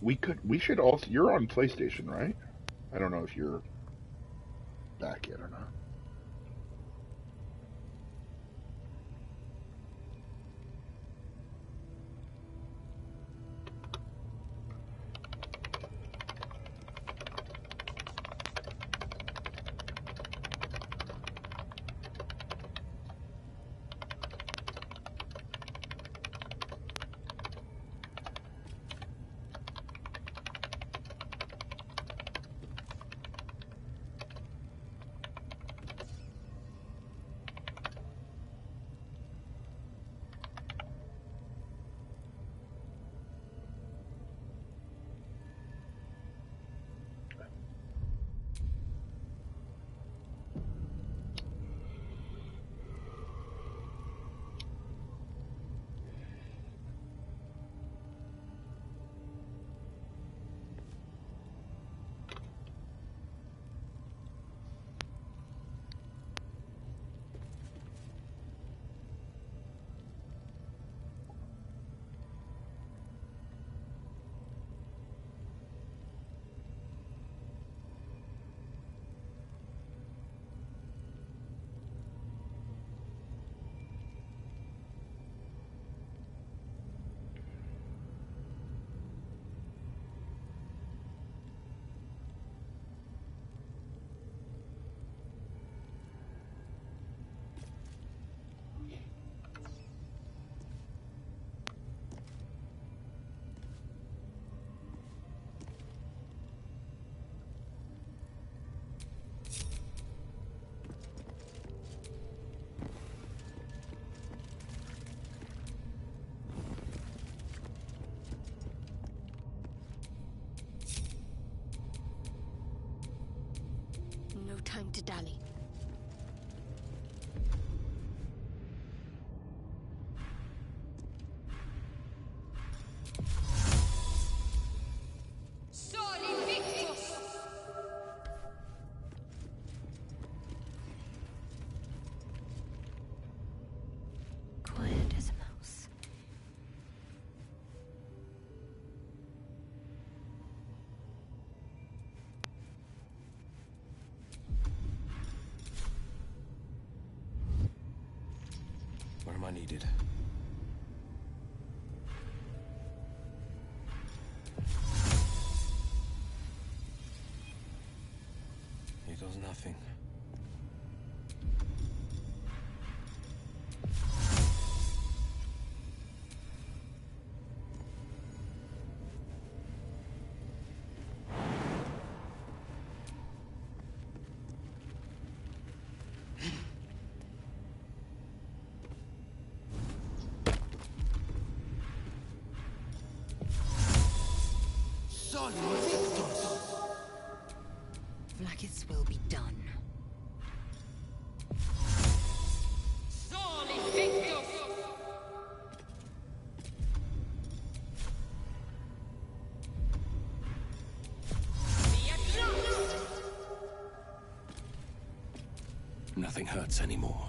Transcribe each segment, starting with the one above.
We should also. You're on PlayStation, right? I don't know if you're back yet or not. No time to dally. Quiet as a mouse. Where am I needed? Here goes nothing. Vlaakith's will be done. Nothing hurts anymore.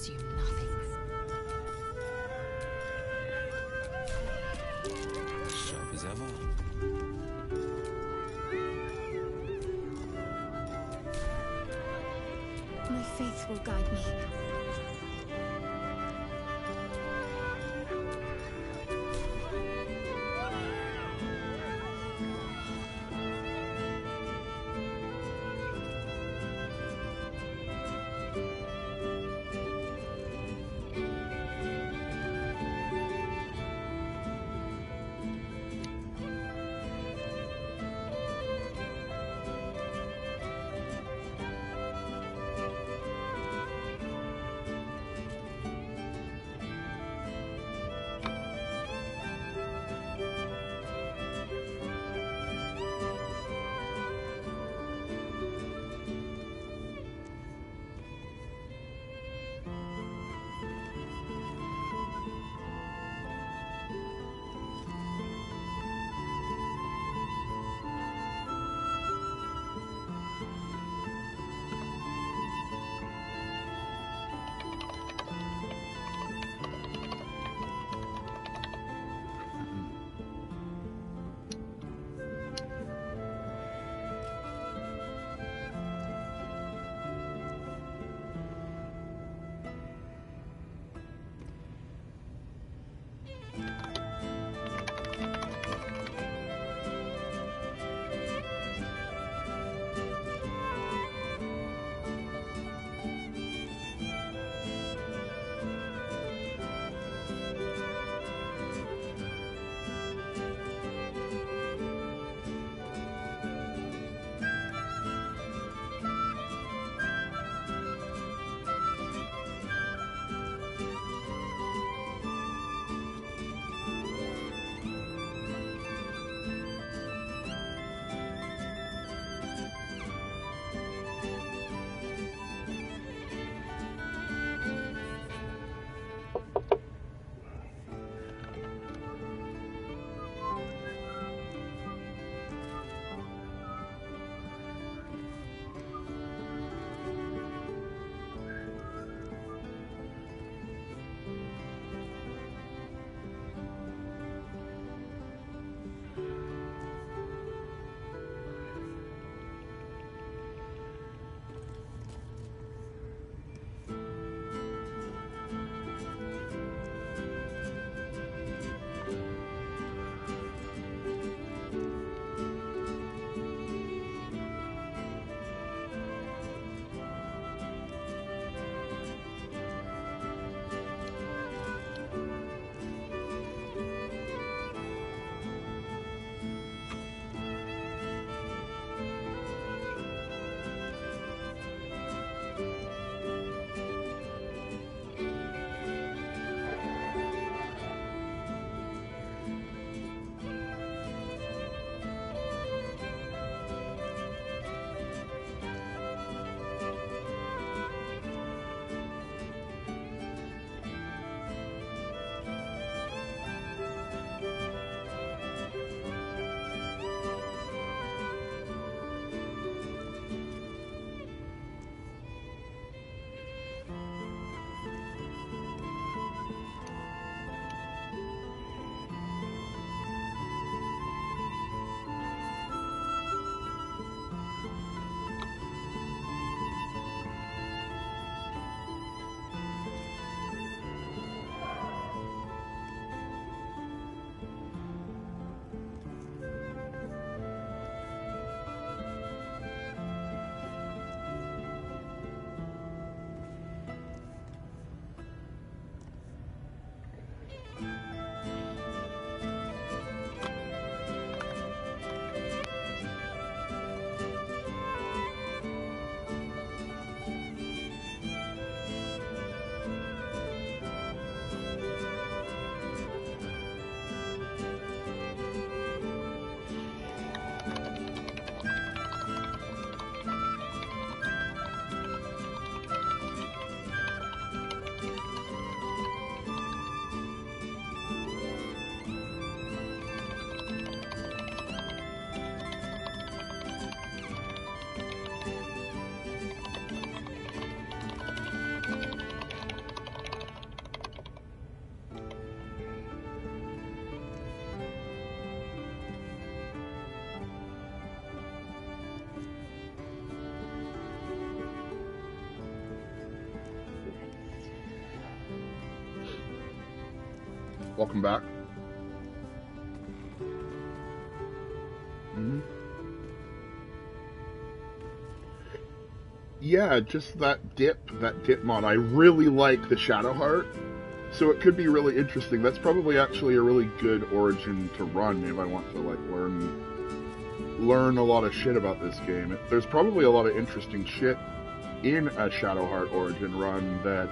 assume nothing. Sharp as ever. My faith will guide me. Welcome back. Yeah, just that dip mod. I really like the Shadowheart, so it could be really interesting. That's probably actually a really good origin to run if I want to like learn a lot of shit about this game. There's probably a lot of interesting shit in a Shadowheart origin run that,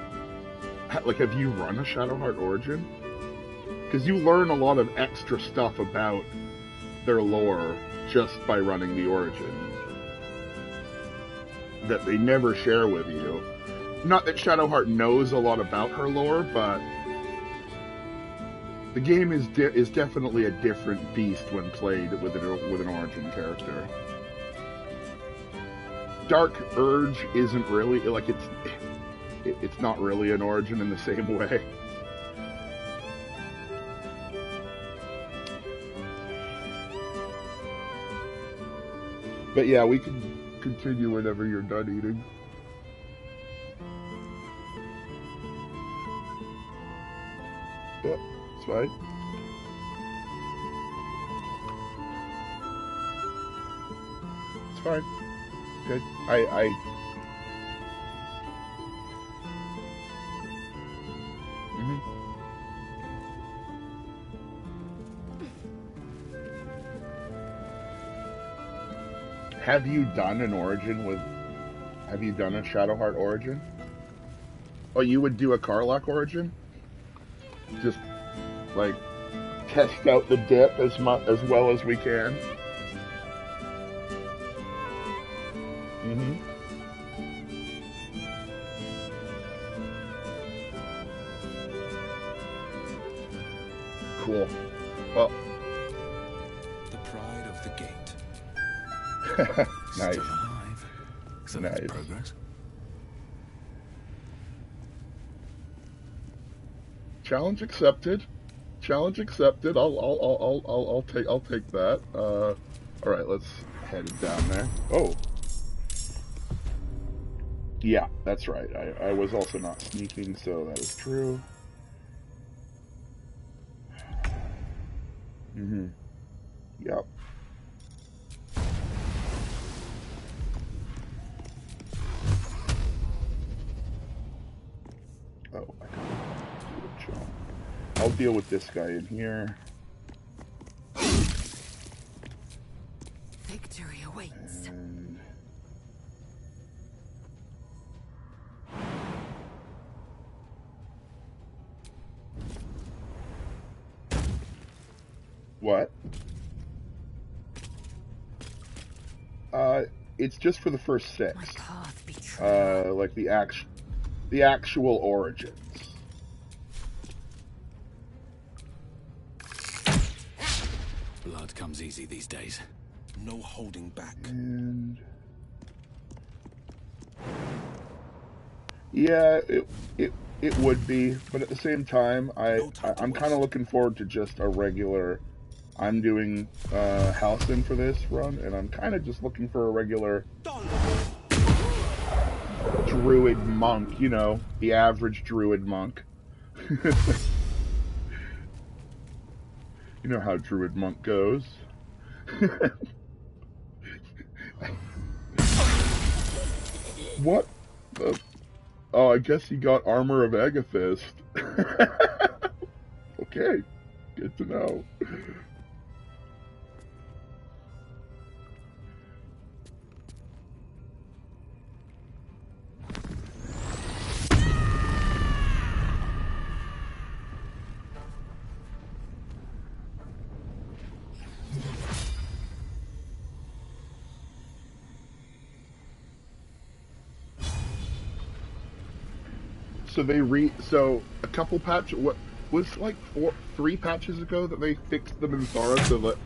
like, have you run a Shadowheart origin? Because you learn a lot of extra stuff about their lore just by running the origin that they never share with you. Not that Shadowheart knows a lot about her lore, but the game is definitely a different beast when played with an origin character. Dark Urge isn't really like it's not really an origin in the same way. But yeah, we can continue whenever you're done eating. Yeah, it's fine. It's fine. Good. Have you done an origin with... Have you done a Shadowheart origin? Oh, you would do a Karlach origin? Just, like, test out the dip as well as we can? Cool. Well... The pride of the gate. Nice. Still alive. So Nice. that's progress. Challenge accepted. Challenge accepted. I'll take that. All right, let's head down there. Oh. Yeah, that's right. I was also not sneaking, so that is true. Yep. Oh, I can do a jump. I'll deal with this guy in here. Victory awaits. And... What? It's just for the first 6. My path betrayed. Like the actual origins. Blood comes easy these days. No holding back. And yeah, it would be, but at the same time, I'm kind of looking forward to just a regular. I'm doing Halcyon for this run, and I'm kind of just looking for a regular druid monk, you know, the average druid monk. You know how druid monk goes. What? Oh, I guess he got Armor of Agathist. Okay, good to know. So a couple patches, what was like 3 patches ago that they fixed the Minthara so that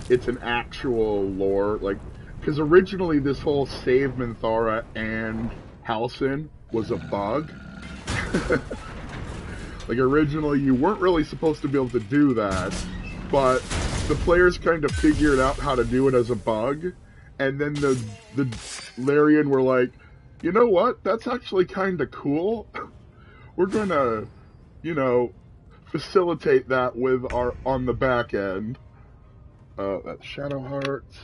it's an actual lore, like, because originally this whole save Minthara and Halcyon was a bug. Like originally you weren't really supposed to be able to do that, but the players kind of figured out how to do it as a bug, and then the Larian were like, you know what, that's actually kind of cool. We're gonna, you know, facilitate that with our on the back end. That's Shadow Hearts.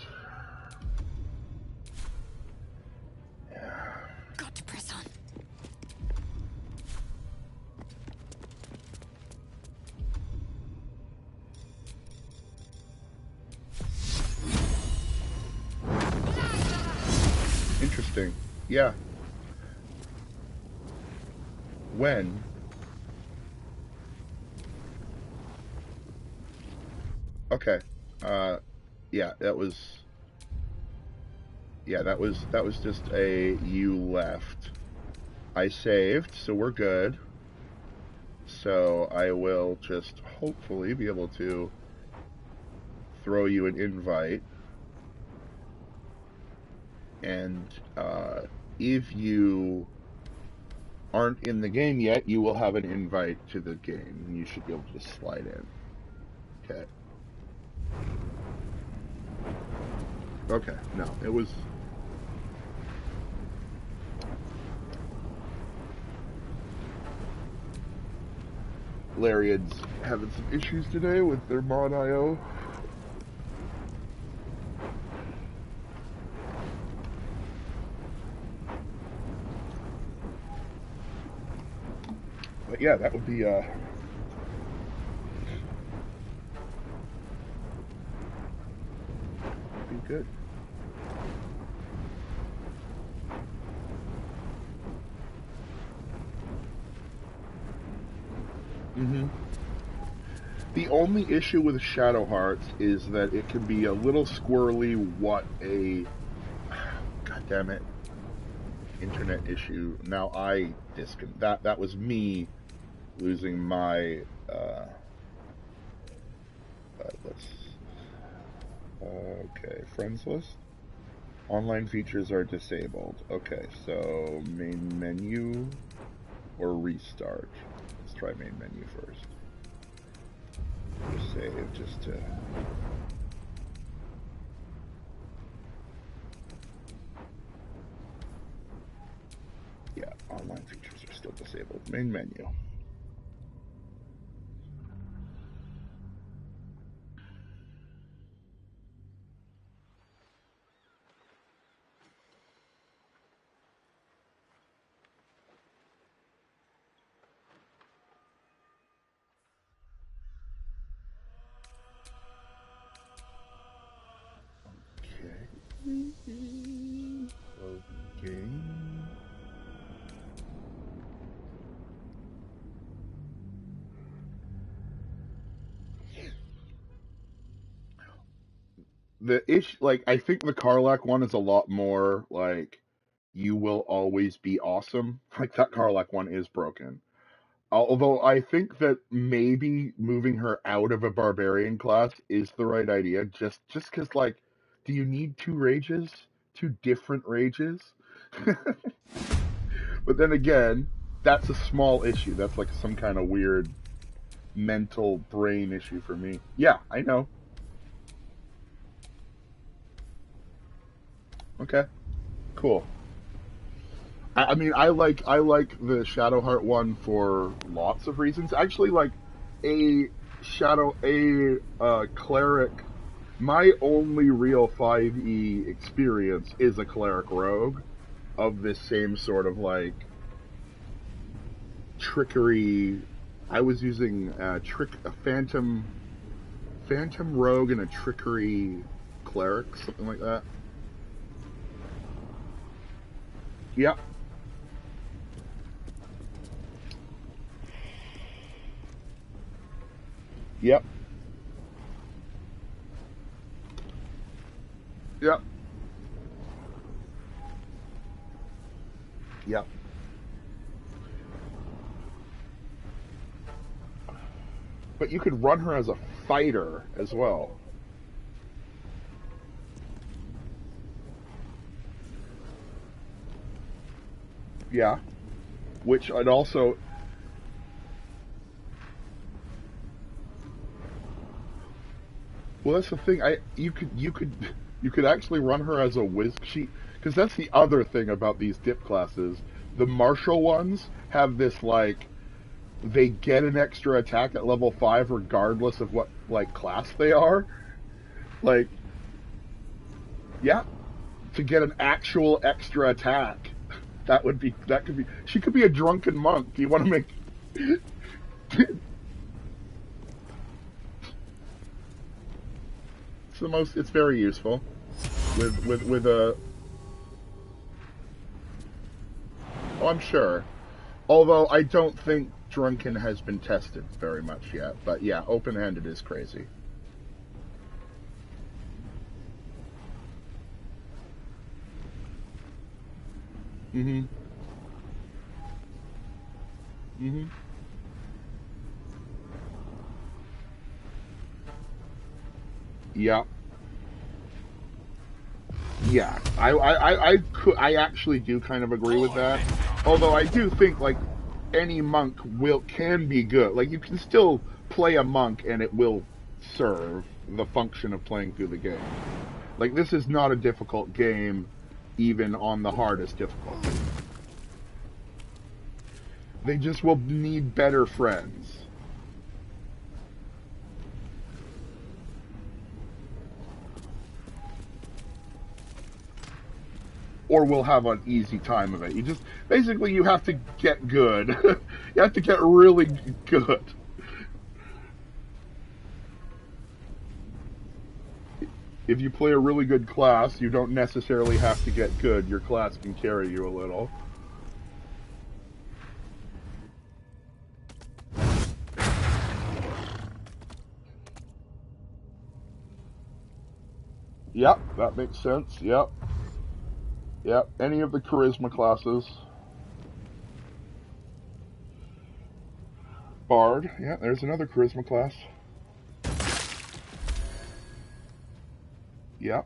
Got to press on. Interesting. Yeah. When? Okay. Yeah, that was. Yeah, that was just a you left. I saved, so we're good. So I will just hopefully be able to throw you an invite. And if you aren't in the game yet, you will have an invite to the game. You should be able to just slide in. Okay. Okay, no, it was... Lariat's having some issues today with their mod IO. But yeah, that would be good. Mm-hmm. The only issue with Shadow Hearts is that it can be a little squirrely what a... God damn it. Internet issue. Now I disconnect. That was me losing my... let's... okay, friends list. Online features are disabled. Okay, so main menu or restart. Let's try main menu first. Save just to... Yeah, online features are still disabled. Main menu. Okay. The issue, like, I think the Karlach one is a lot more like, you will always be awesome. Like, that Karlach one is broken. Although I think that maybe moving her out of a barbarian class is the right idea, just because, like, do you need two rages? Two different rages? But then again, that's a small issue. That's like some kind of weird mental brain issue for me. Yeah, I know. Okay, cool. I mean, I like the Shadowheart one for lots of reasons. Actually, like a cleric. My only real 5e experience is a cleric rogue of this same sort of like trickery. I was using a phantom rogue and a trickery cleric, something like that. Yep. Yep. Yep. Yep. But you could run her as a fighter as well. Yeah. Which I'd also... Well, that's the thing. You could actually run her as a whiz. Because that's the other thing about these dip classes. The martial ones have this like they get an extra attack at level 5 regardless of what, like, class they are. Like, yeah, to get an actual extra attack. That could be, she could be a drunken monk. Do you want to make... it's very useful. With a... Oh, I'm sure. Although I don't think drunken has been tested very much yet. But yeah, open-handed is crazy. Mm-hmm. Mm-hmm. Yeah. Yeah. I actually do kind of agree with that. Although I do think, like, any monk can be good. Like, you can still play a monk and it will serve the function of playing through the game. Like, this is not a difficult game, even on the hardest difficulty. They just will need better friends. Or will have an easy time of it. You just, basically you have to get good. You have to get really good. If you play a really good class, you don't necessarily have to get good. Your class can carry you a little. Yep, that makes sense. Yep. Yep, any of the charisma classes. Bard, yeah, there's another charisma class. Yep.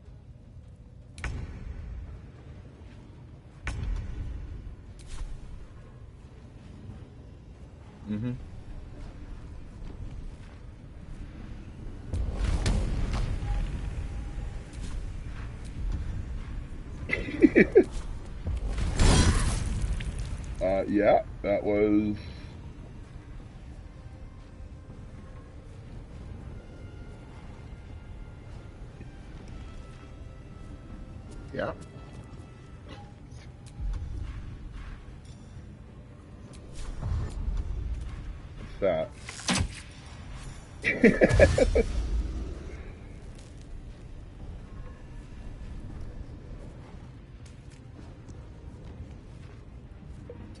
Mm-hmm. Yeah, that was... Yeah. What's that?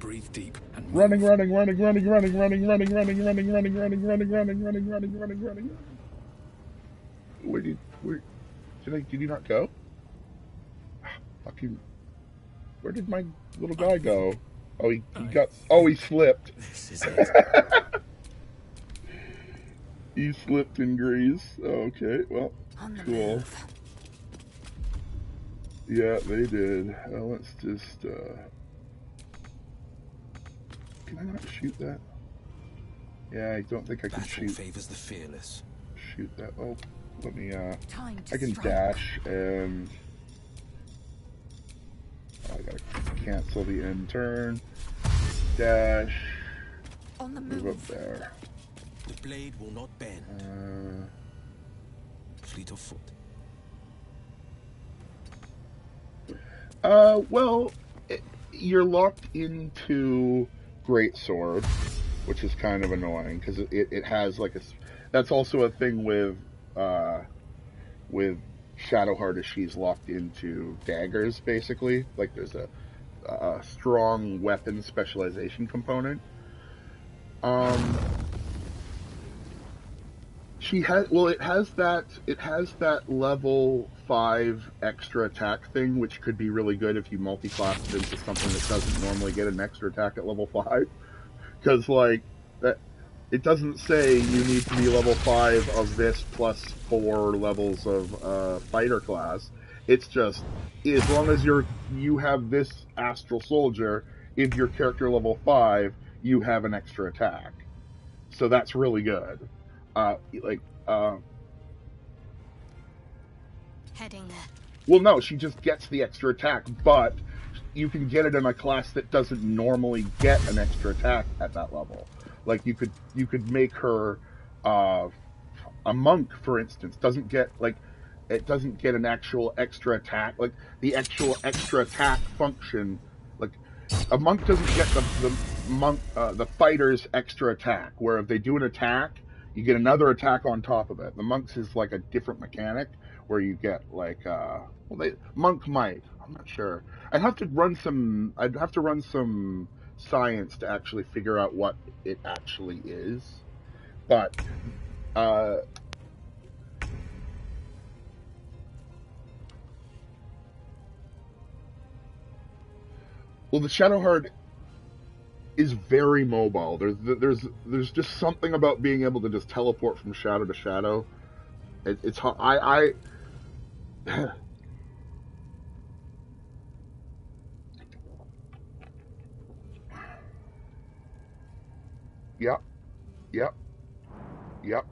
Breathe deep and running. Where did he not go? Fucking, where did my little guy go? Oh, he slipped. This is it. He slipped in grease. Okay, well, cool. Yeah, they did. Let's just, can I not shoot that? Yeah, I don't think I can shoot. Favors the fearless. Shoot that. Oh, let me, I can dash and... I gotta cancel the end turn. Dash. On the move up there. The blade will not bend. Fleet of foot. Well, you're locked into Greatsword, which is kind of annoying because it has like a. That's also a thing with Shadowheart, is she's locked into daggers basically. Like there's a strong weapon specialization component. She has, well, it has that level 5 extra attack thing, which could be really good if you multi-class it into something that doesn't normally get an extra attack at level 5. Because, like, that, it doesn't say you need to be level 5 of this plus 4 levels of fighter class. It's just, as long as you have this Astral Soldier, if your character level 5, you have an extra attack. So that's really good. Heading there. Well, no, she just gets the extra attack, but you can get it in a class that doesn't normally get an extra attack at that level. Like you could make her uh, a monk, for instance, doesn't get like it doesn't get an actual extra attack, like the actual extra attack function. Like a monk doesn't get the fighter's extra attack, where if they do an attack, you get another attack on top of it. The monks is like a different mechanic where you get like well, they monk might. I'm not sure. I'd have to run some science to actually figure out what it actually is. But uh well, the Shadowheart is very mobile. There's just something about being able to just teleport from shadow to shadow. It's hard. Yep, yep, yep.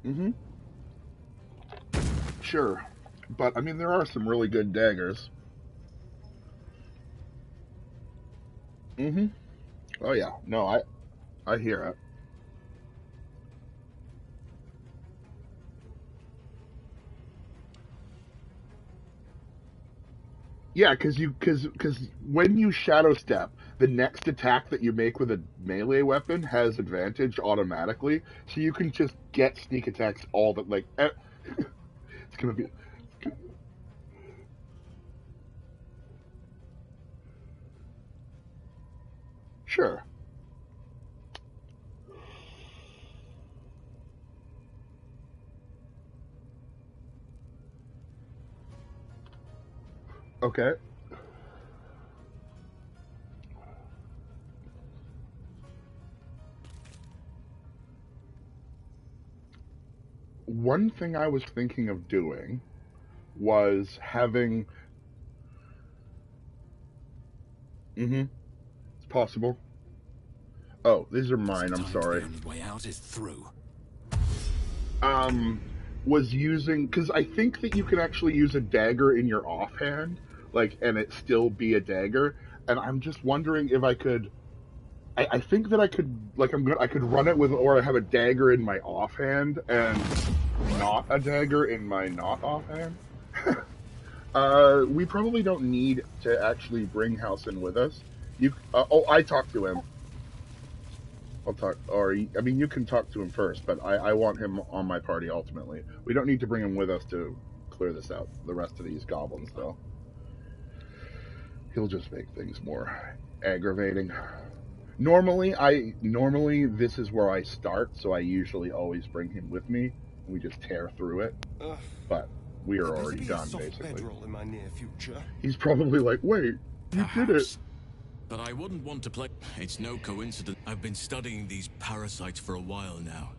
Mhm. Sure, but I mean there are some really good daggers. Mhm. Oh yeah. No, I hear it. Yeah, because when you shadow step, the next attack that you make with a melee weapon has advantage automatically, so you can just get sneak attacks all that like it's gonna be sure. Okay. One thing I was thinking of doing was having. Mm-hmm. It's possible. Oh, these are mine. I'm Sometimes the sorry. only way out is through. Um, was using because I think that you can actually use a dagger in your offhand, like, and it still be a dagger. And I'm just wondering if I could. I think that I could, like, I could run it with, or I have a dagger in my offhand and not a dagger in my not offhand. We probably don't need to actually bring Halcyon with us. Oh, I talked to him. I'll talk, I mean, you can talk to him first, but I want him on my party ultimately. We don't need to bring him with us to clear this out. The rest of these goblins, though, he'll just make things more aggravating. Normally this is where I start, so I usually always bring him with me, and we just tear through it. But we are already done, basically. In my near future. He's probably like, "Wait, you did it." Perhaps. But I wouldn't want to play. It's no coincidence. I've been studying these parasites for a while now.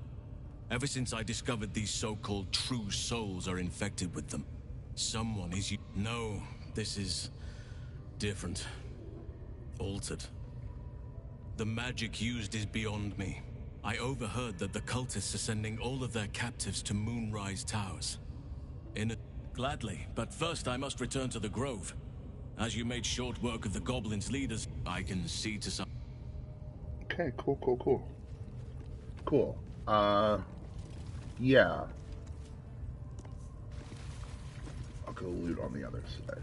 Ever since I discovered these so-called true souls are infected with them. Someone is. No, this is different. Altered. The magic used is beyond me. I overheard that the cultists are sending all of their captives to Moonrise Towers. Gladly, but first I must return to the Grove. As you made short work of the goblins' leaders, I can see to some. Okay, cool. Yeah. I'll go loot on the other side.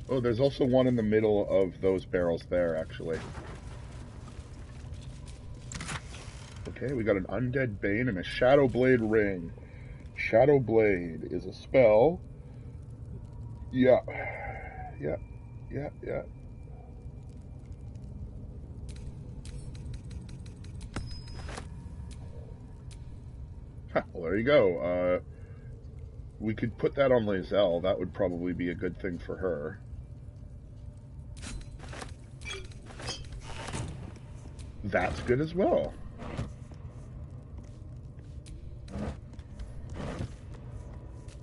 Oh, there's also one in the middle of those barrels there, actually. Okay, we got an Undead Bane and a Shadow Blade Ring. Shadow Blade is a spell. Yeah. Yeah. Huh, well, there you go. We could put that on Lazelle. That would probably be a good thing for her. That's good as well.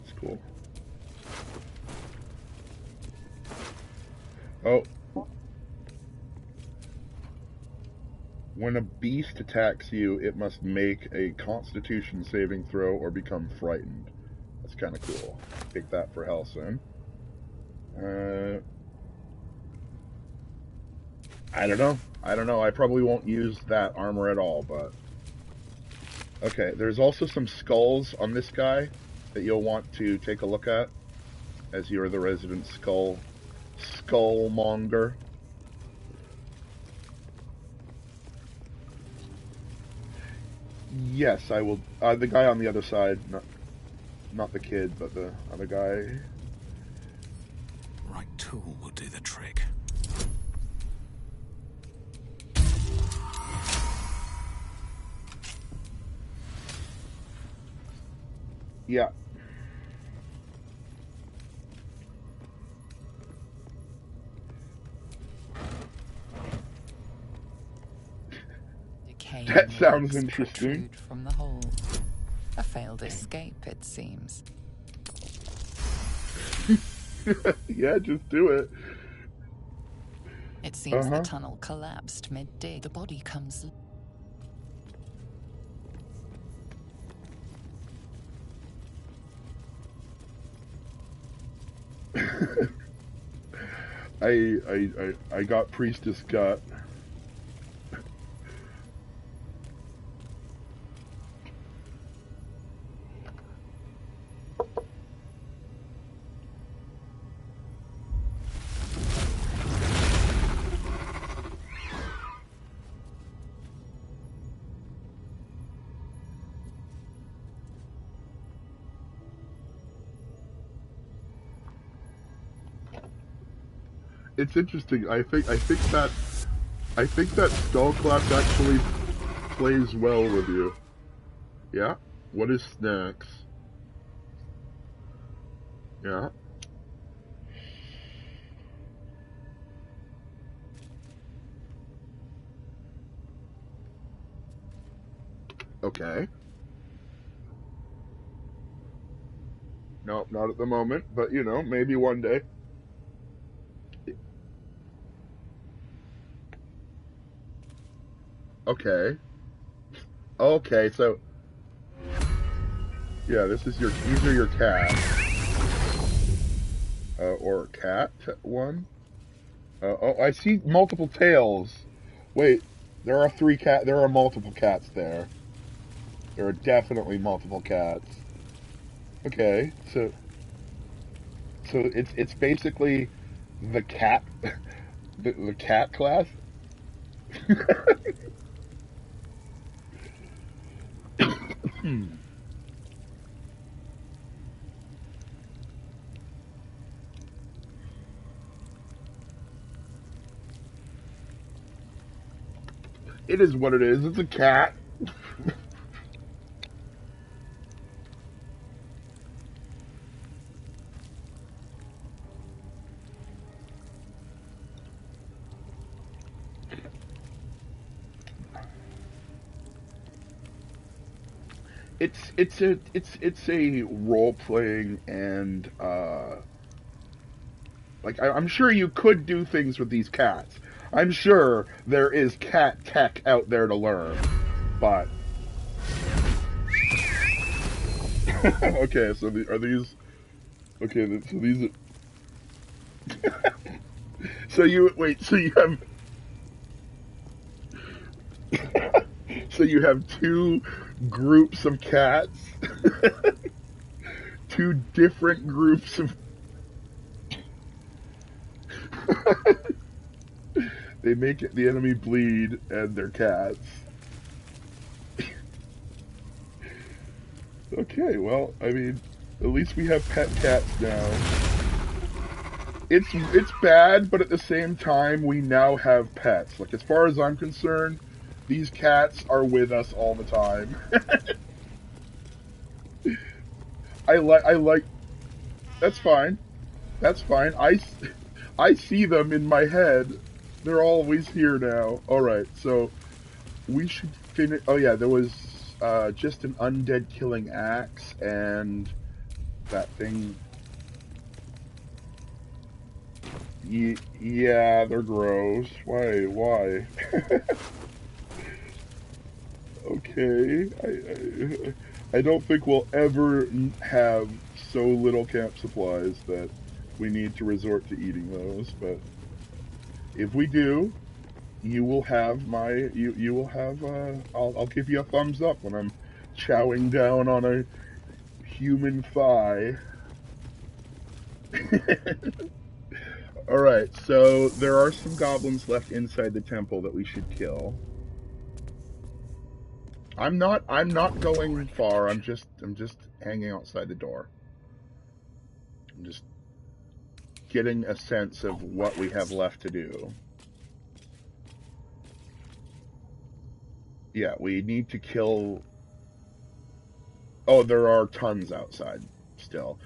It's cool. Oh. When a beast attacks you, it must make a Constitution saving throw or become frightened. That's kind of cool. Take that for Halcyon. I don't know. I don't know. I probably won't use that armor at all, but... Okay, there's also some skulls on this guy that you'll want to take a look at, as you're the resident skullmonger. Yes, I will. The guy on the other side, not the kid, but the other guy. Right tool will do the trick. Yeah. That sounds interesting. From the hole. A failed escape, it seems. Yeah, just do it. It seems the tunnel collapsed mid-dig. The body comes... I got Priestess Gut. It's interesting. I think that skull class actually plays well with you. Yeah. What is snacks? Yeah. Okay. No, not at the moment, but you know, maybe one day. Okay. Okay, so yeah, these are your cats. Or cat one. Oh, I see multiple tails. Wait, there are multiple cats there. There are definitely multiple cats. Okay, so it's basically the cat the cat class. It is what it is. It's a cat. It's a role playing and like I'm sure you could do things with these cats. I'm sure there is cat tech out there to learn, but okay. So are these okay? So these are so you wait. So you have so you have two groups of cats, two different groups of. They make the enemy bleed, and they're cats. Okay, well, I mean, at least we have pet cats now. It's bad, but at the same time, we now have pets. Like, as far as I'm concerned, these cats are with us all the time. I like. That's fine. That's fine. I see them in my head. They're always here now. Alright, so we should finish. Oh yeah, there was just an undead killing axe and that thing. Yeah, they're gross. Why? Okay, I don't think we'll ever have so little camp supplies that we need to resort to eating those, but if we do, you will have my you will have I'll give you a thumbs up when I'm chowing down on a human thigh. All right, so there are some goblins left inside the temple that we should kill. I'm not going far. I'm just hanging outside the door. I'm just getting a sense of what we have left to do. Yeah, we need to kill. Oh, there are tons outside still.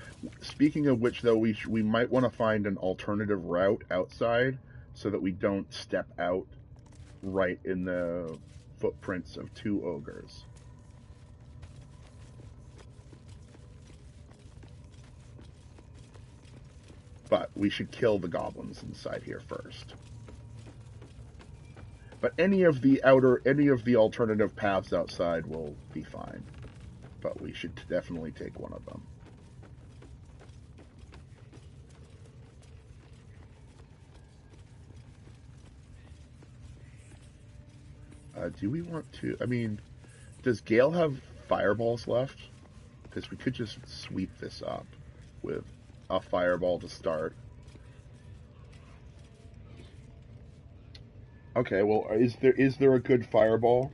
Speaking of which, though, we might want to find an alternative route outside so that we don't step out right in the footprints of two ogres. But we should kill the goblins inside here first. But any of the alternative paths outside will be fine. But we should definitely take one of them. Do we want to... I mean, does Gale have fireballs left? Because we could just sweep this up with a fireball to start. Okay, well, is there a good fireball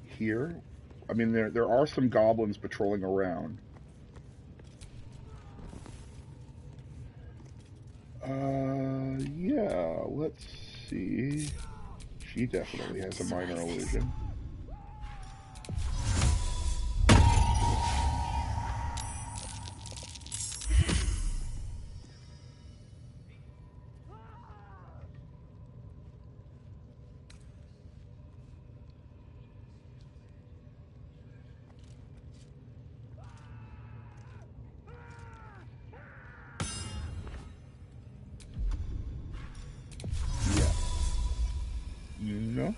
here? I mean, there are some goblins patrolling around. Yeah, let's see. She definitely has a minor illusion. No.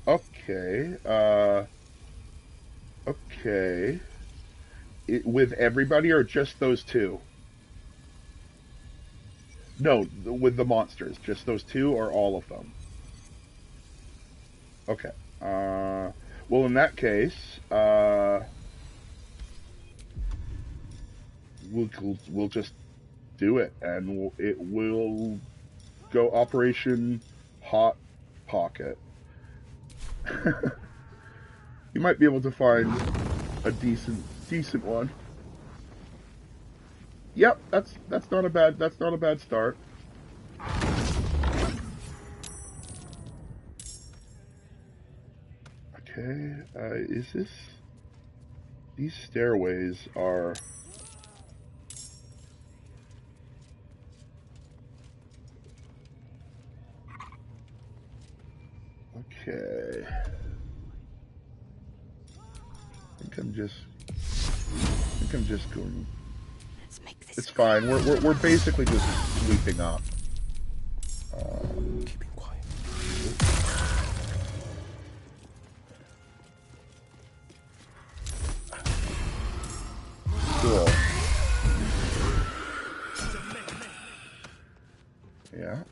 Okay. Okay. With everybody or just those two? No, with the monsters. Just those two or all of them? Okay. Well, in that case, we'll just do it, and it will go Operation Hot Pocket. You might be able to find a decent one. Yep, that's not a bad start. Okay, is this... These stairways are... Okay. I think I'm just going... Let's make this. It's fine. We're basically just sweeping up. Keeping quiet. Cool. Yeah.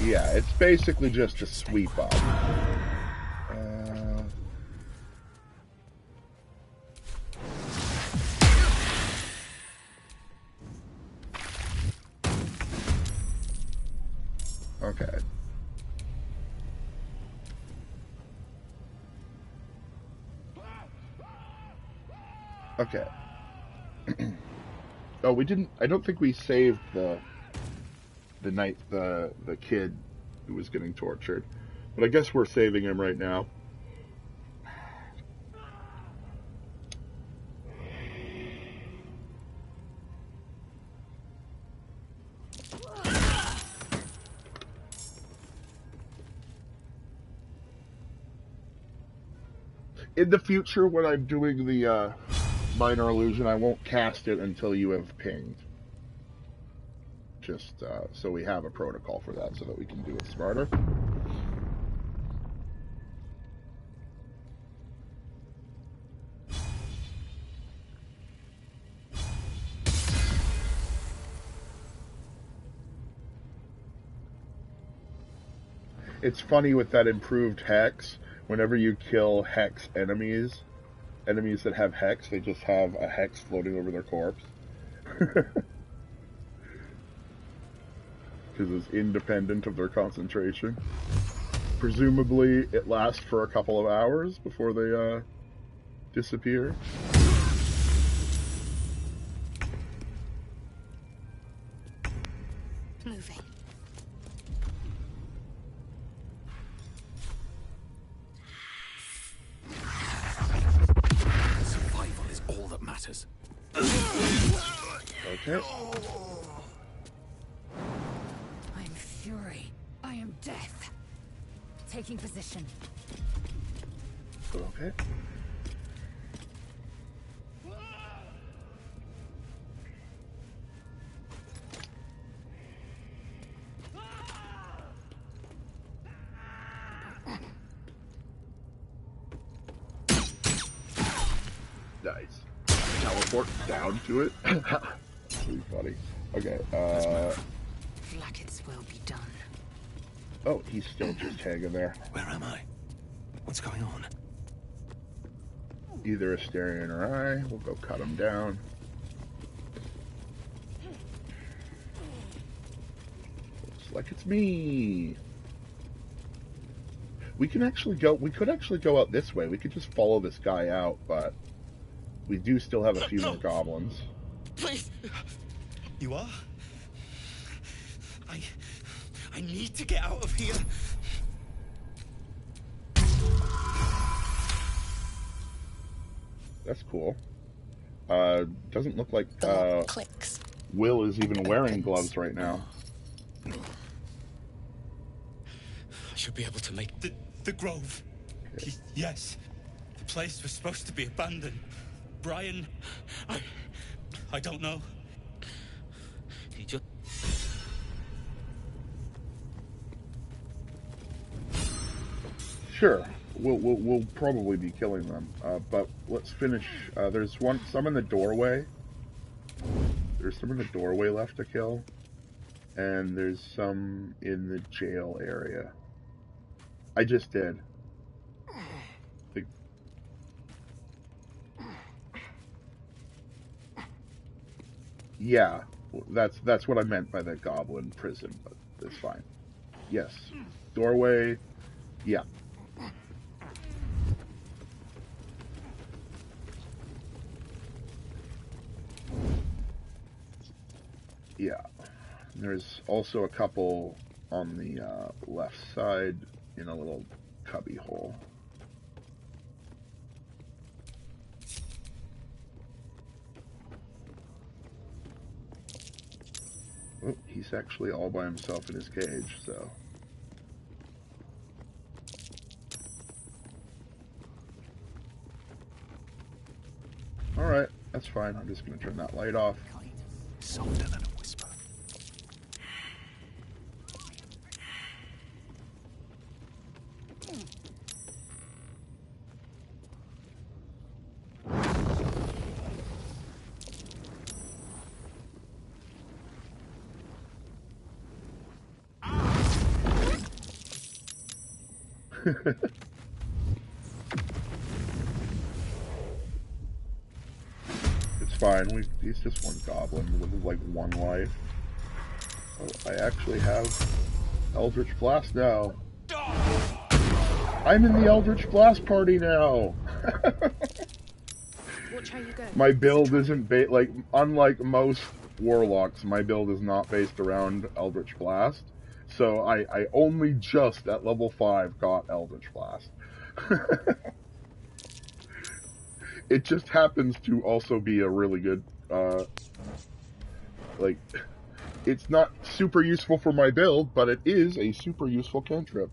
Yeah, it's basically just a sweep up. Okay. Okay. Oh, we didn't... I don't think we saved the kid who was getting tortured. But I guess we're saving him right now. In the future, when I'm doing the minor illusion, I won't cast it until you have pinged. Just so we have a protocol for that, so that we can do it smarter. It's funny with that improved hex. Whenever you kill hex enemies that have hex, they just have a hex floating over their corpse. Because it's independent of their concentration. Presumably, it lasts for a couple of hours before they disappear. Moving. Survival is all that matters. Okay. I am fury. I am death. Taking position. Okay. Nice. Teleport down to it. Pretty funny. Okay, Flackett's will be done. oh, he's still just hanging there. Where am I? What's going on? Either Asterion or I. We'll go cut him down. Looks like it's me. We could actually go out this way. We could just follow this guy out, but we do still have a few more goblins. Please! You are? I need to get out of here. That's cool. Doesn't look like Clicks. Will is even wearing gloves right now. I should be able to make the grove. Okay. Yes. The place was supposed to be abandoned. Brian, I don't know. He just... Sure, we'll probably be killing them, but let's finish. There's some in the doorway. There's some in the doorway left to kill, and there's some in the jail area. I just did. Yeah, that's what I meant by the goblin prison, but it's fine. Yes, doorway. Yeah. Yeah. There's also a couple on the left side in a little cubby hole. Oh, he's actually all by himself in his cage, so... Alright, that's fine. I'm just going to turn that light off. Softer than a whisper. It's fine. He's just one goblin with like one life. Oh, I actually have Eldritch Blast now. I'm in the Eldritch Blast party now. Watch how you go. My build isn't unlike most warlocks, my build is not based around Eldritch Blast. So I only just at level 5 got Eldritch Blast. It just happens to also be a really good, it's not super useful for my build, but it is a super useful cantrip.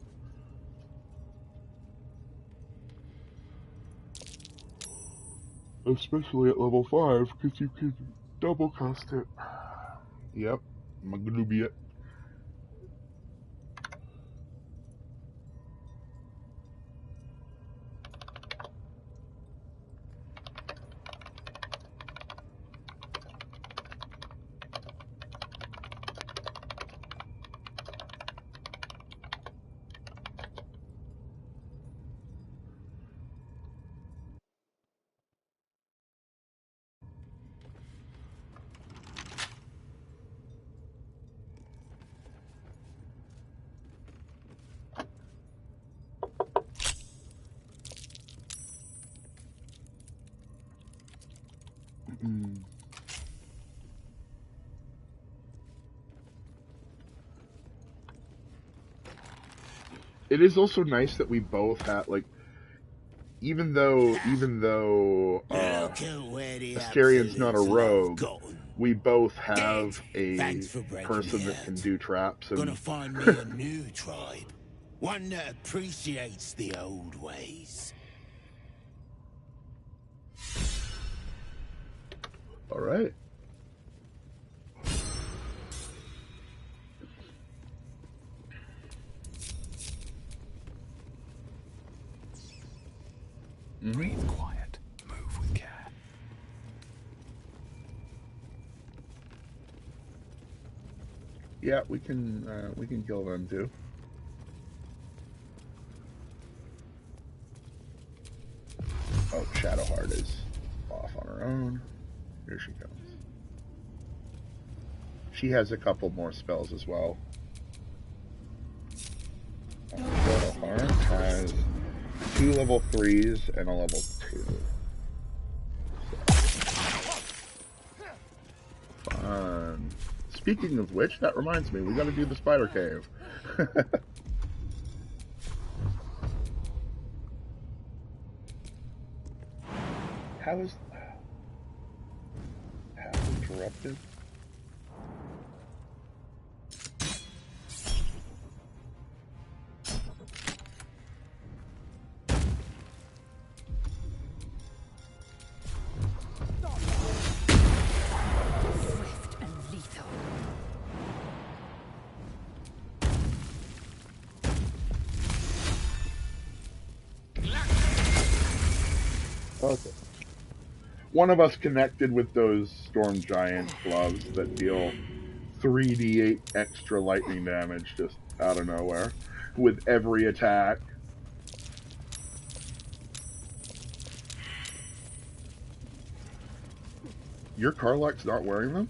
Especially at level 5, because you can double cast it. Yep, I'm gonna be it. It is also nice that we both have, like, even though Asterian's not a rogue, we both have a person that can do traps. And gonna find me a new tribe, one that appreciates the old ways. All right. Breathe quiet. Move with care. Yeah, we can kill them too. Oh, Shadowheart is off on her own. Here she comes. She has a couple more spells as well. Shadowheart has 2 level 3s and a level 2. Fun. Speaking of which, that reminds me, we gotta do the spider cave. How interrupted? Swift and lethal. Okay. One of us connected with those Storm Giant gloves that deal 3d8 extra lightning damage just out of nowhere with every attack. Your Karlach's not wearing them?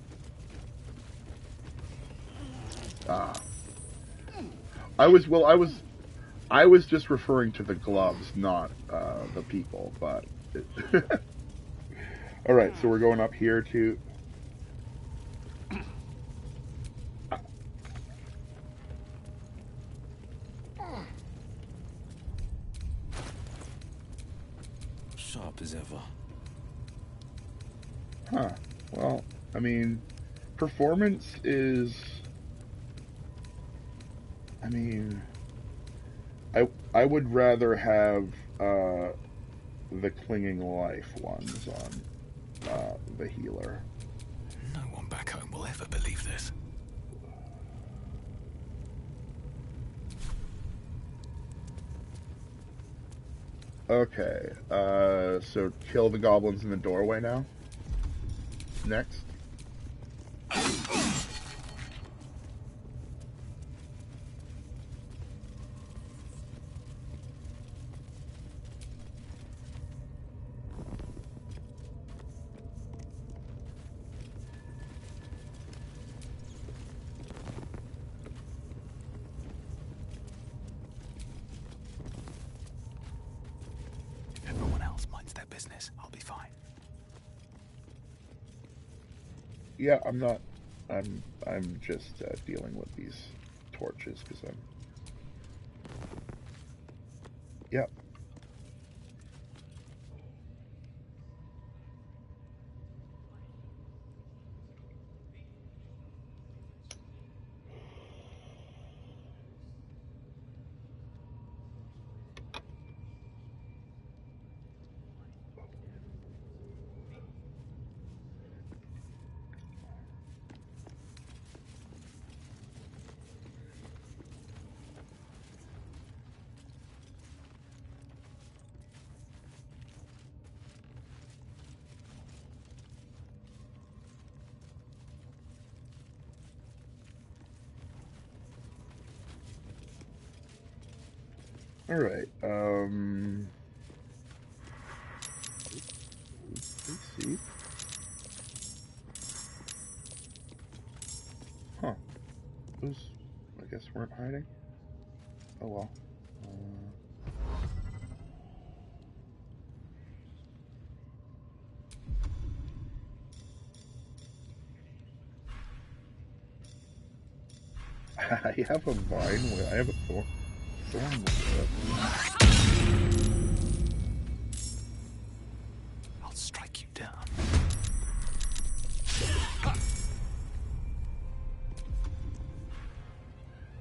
Ah. I was just referring to the gloves, not the people, but all right, so we're going up here to Sharp as ever. Huh. Well, I mean, performance is... I mean, I would rather have the clinging life ones on the healer. No one back home will ever believe this. Okay, so kill the goblins in the doorway now. Next. Everyone else minds their business. I'll be fine. Yeah, I'm just dealing with these torches because I'm... Yep. All right. Let's see. Huh. Those, I guess, weren't hiding. Oh well. I have a vine with. I have a thorn with it. I'll strike you down.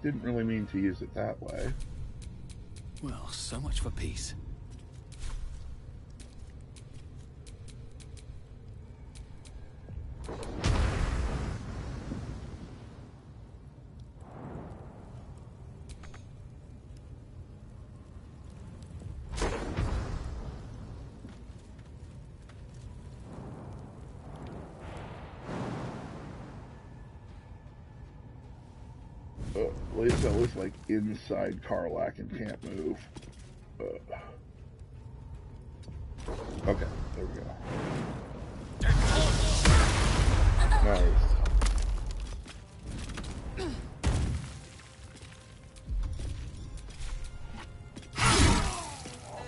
Didn't really mean to use it that way. Well, so much for peace. At least that was like inside Karlach and can't move. Okay, there we go. Nice.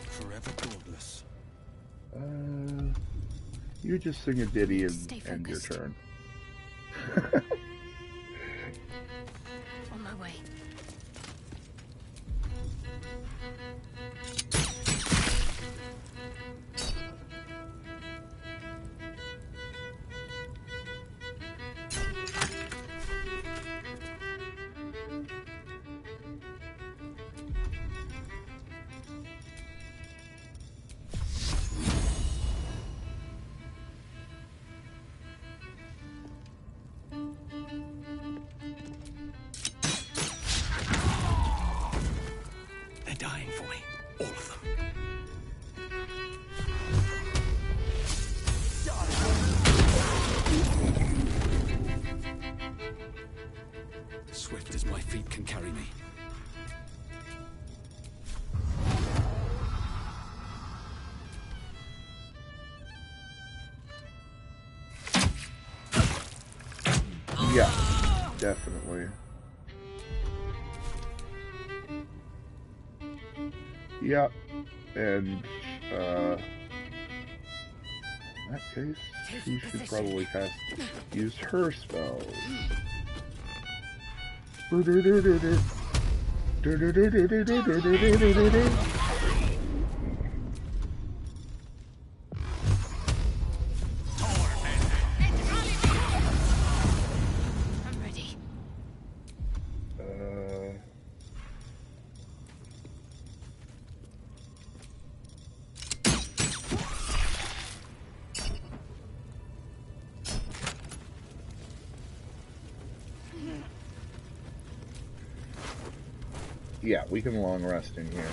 Forever godless. You just sing a ditty and end your turn. On my way. They're dying for me. All of them. Swift as my feet can carry me. Yeah, definitely. Yep, and in that case, she should probably use her spells. I'm ready. Yeah, we can long rest in here.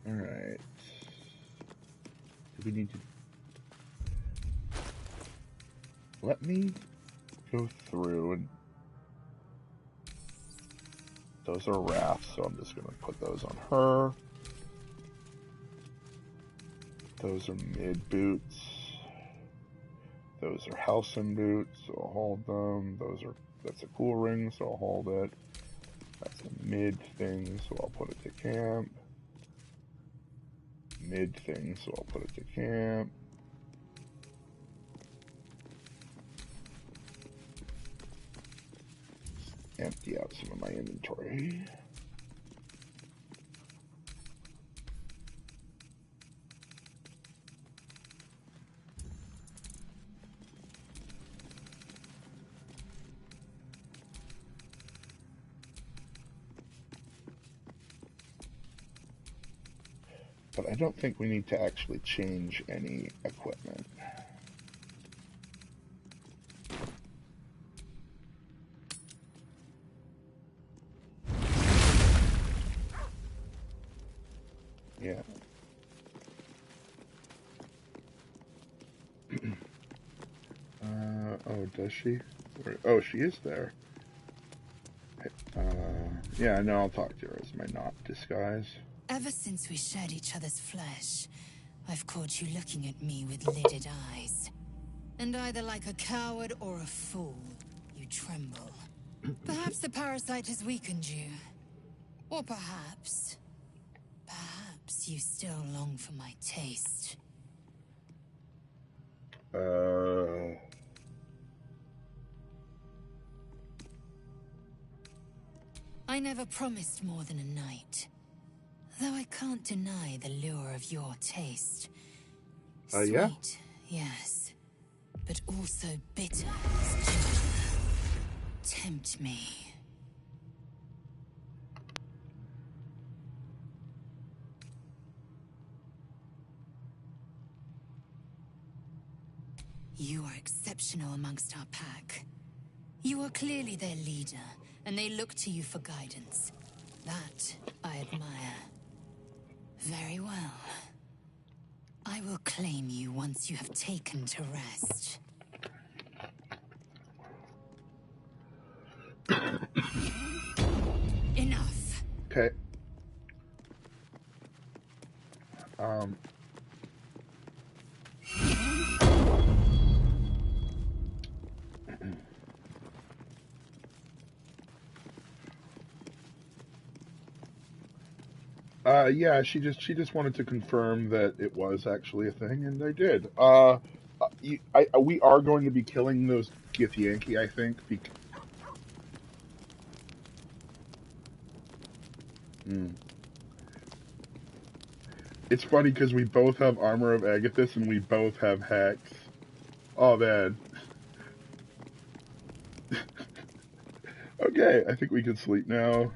Alright. Do we need to... Let me go through and... Those are rafts, so I'm just going to put those on her. Those are mid boots. Those are Halcyon boots, so I'll hold them. That's a cool ring, so I'll hold it. That's a mid thing, so I'll put it to camp. Mid thing, so I'll put it to camp. Empty out some of my inventory. But I don't think we need to actually change any equipment. Yeah. Oh, does she? Oh, she is there. Yeah, no, I'll talk to her as my not disguise. Ever since we shared each other's flesh, I've caught you looking at me with lidded eyes. And either like a coward or a fool, you tremble. Perhaps the parasite has weakened you. Or perhaps you still long for my taste. I never promised more than a night. Though I can't deny the lure of your taste. Sweet, yeah? yes. But also bitter as joy. Tempt me. You are exceptional amongst our pack. You are clearly their leader, and they look to you for guidance. That I admire. Very well. I will claim you once you have taken to rest. Enough. Okay. Yeah, she just wanted to confirm that it was actually a thing, and I did. We are going to be killing those Githyanki, I think. It's funny because we both have Armor of Agathis and we both have Hex. Oh man. Okay, I think we can sleep now.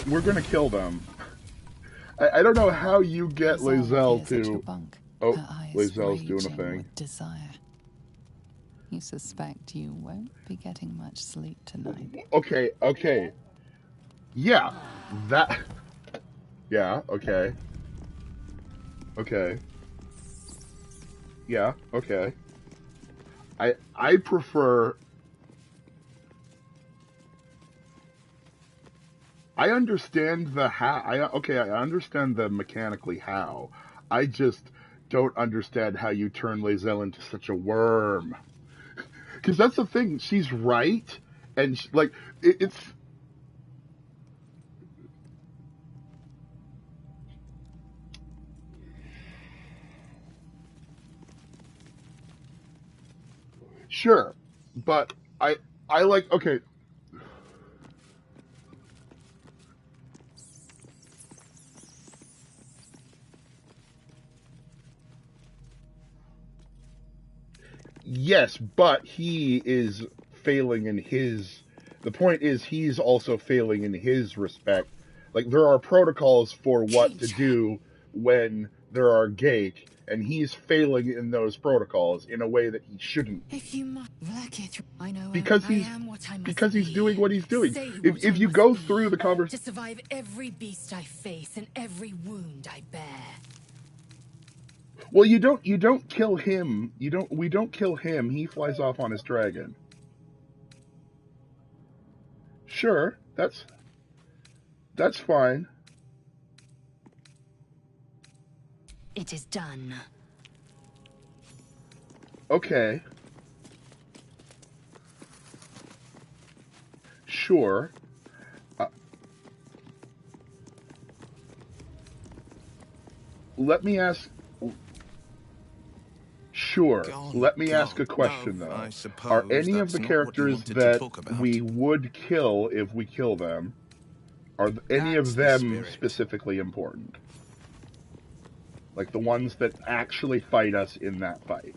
We're gonna kill them. I don't know how you get Lae'zel to... Oh, Lae'zel's doing a thing. With desire. You suspect you won't be getting much sleep tonight. Okay. Yeah, that... Yeah, okay. Okay. Yeah, okay. I prefer... I understand the how. I understand the mechanically how. I just don't understand how you turn Lae'zel into such a worm. Because that's the thing. She's right, and it's. Sure, but I like okay. Yes, but he is failing in his... The point is, he's also failing in his respect. Like, there are protocols for what to do when there are gate, and he's failing in those protocols in a way that he shouldn't. If you I know because I am what I must because he's be. doing what he's doing. Say If you go through the conversation... To survive every beast I face and every wound I bear. Well, you don't kill him. We don't kill him. He flies off on his dragon. Sure, that's fine. It is done. Okay. Sure. Let me ask... Sure. Let me ask a question, though. Are any of the characters that we would kill if we kill them, are any of them specifically important? Like the ones that actually fight us in that fight?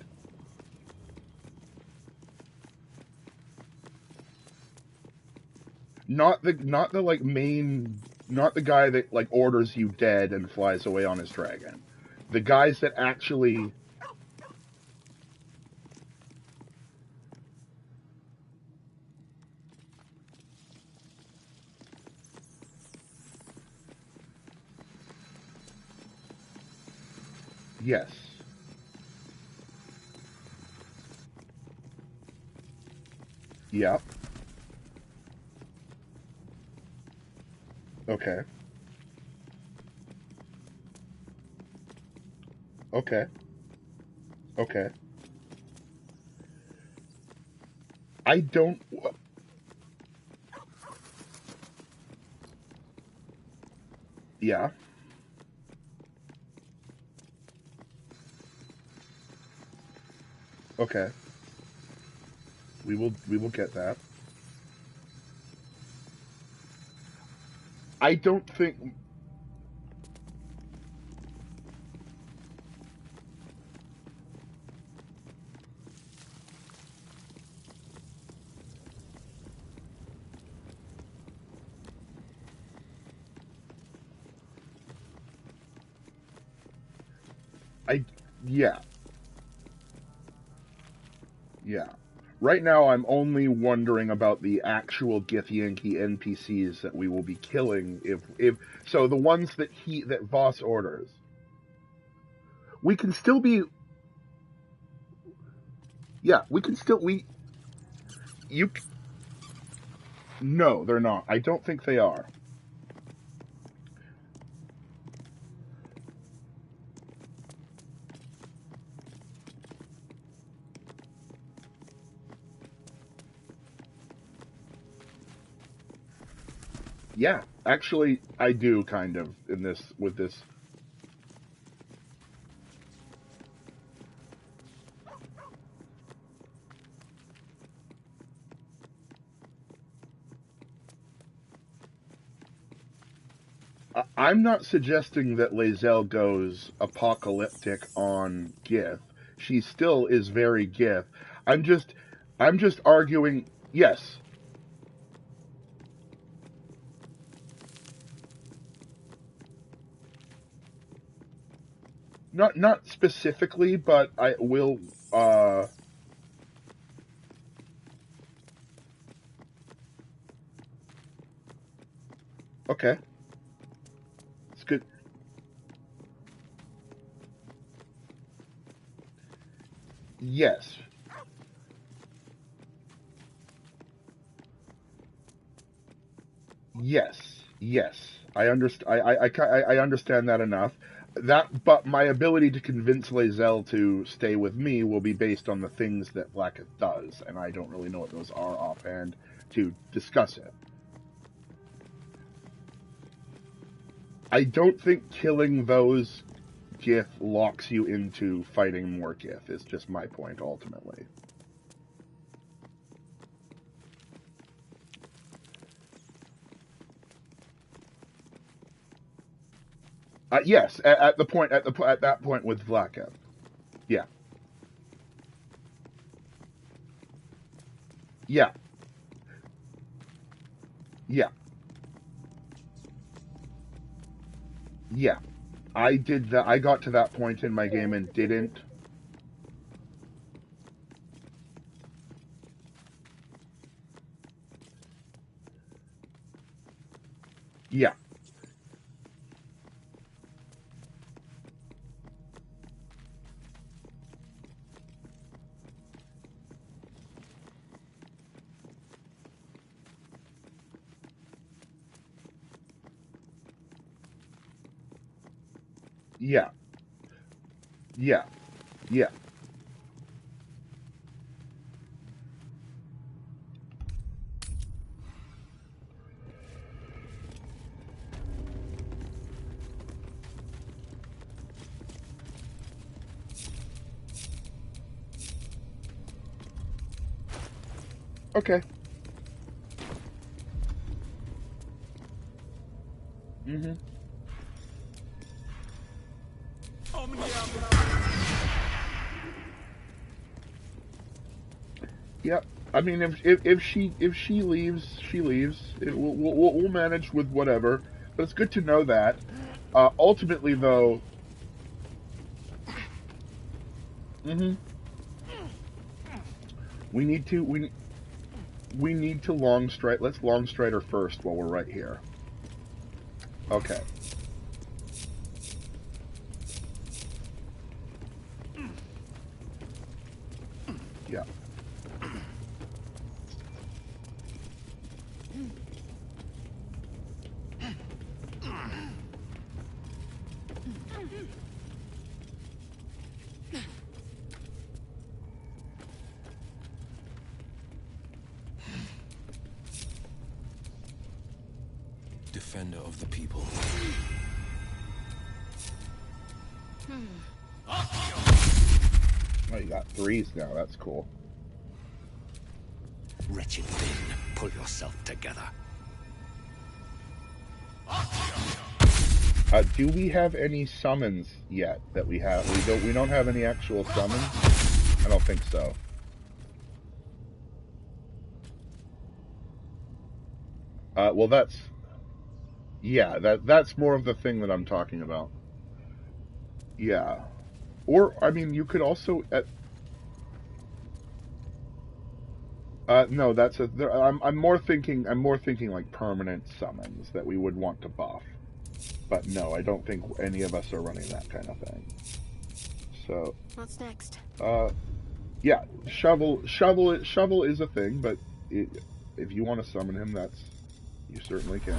Not the like main... Not the guy that like orders you dead and flies away on his dragon. The guys that actually... Yes. Yep. Okay. Okay. Okay. I don't... Yeah. Okay. We will get that. I don't think... Yeah. Yeah. Right now, I'm only wondering about the actual Githyanki NPCs that we will be killing if so the ones that Voss orders. We can still be... Yeah, we can still... You... No, they're not. I don't think they are. Yeah, actually, I do kind of with this. I'm not suggesting that Lae'zel goes apocalyptic on Gith. She still is very Gith. I'm just arguing. Yes. Not specifically, but I will. Okay. It's good. Yes. Yes. Yes. I understand. I understand that enough. But my ability to convince Lae'zel to stay with me will be based on the things that Blacketh does, and I don't really know what those are offhand to discuss it. I don't think killing those Gith locks you into fighting more Gith, is just my point, ultimately. Yes, at that point with Vlaketh. Yeah. Yeah. Yeah. Yeah. I did that. I got to that point in my game and didn't. Yeah. Yeah. Yeah. Yeah. Okay. Mm-hmm. Yep. I mean, if she leaves, she leaves. We'll manage with whatever. But it's good to know that. Ultimately, though. Mm-hmm. We need to long stride. Let's long stride her first while we're right here. Okay. Yeah. defender of the people. Oh, you got 3s now. That's cool. Wretched thing, pull yourself together. Do we have any summons yet that we have? We don't have any actual summons? I don't think so. Well, yeah, that's more of the thing that I'm talking about. Yeah. Or, I mean, you could also... no, that's I'm more thinking like permanent summons that we would want to buff. But no, I don't think any of us are running that kind of thing. So... What's next? Yeah, shovel is a thing, but if you want to summon him, you certainly can.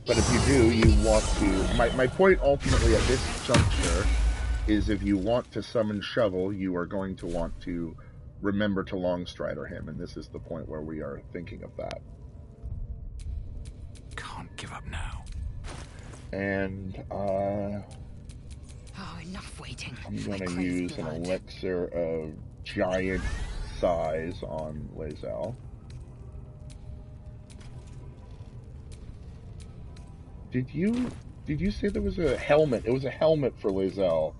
But if you do, you want to... My point ultimately at this juncture is if you want to summon Shovel, you are going to want to remember to Longstrider him, and this is the point where we are thinking of that. Can't give up now. And, Oh, enough waiting. I'm going to use an elixir of giant size on Lae'zel. Did you say there was a helmet? It was a helmet for Lae'zel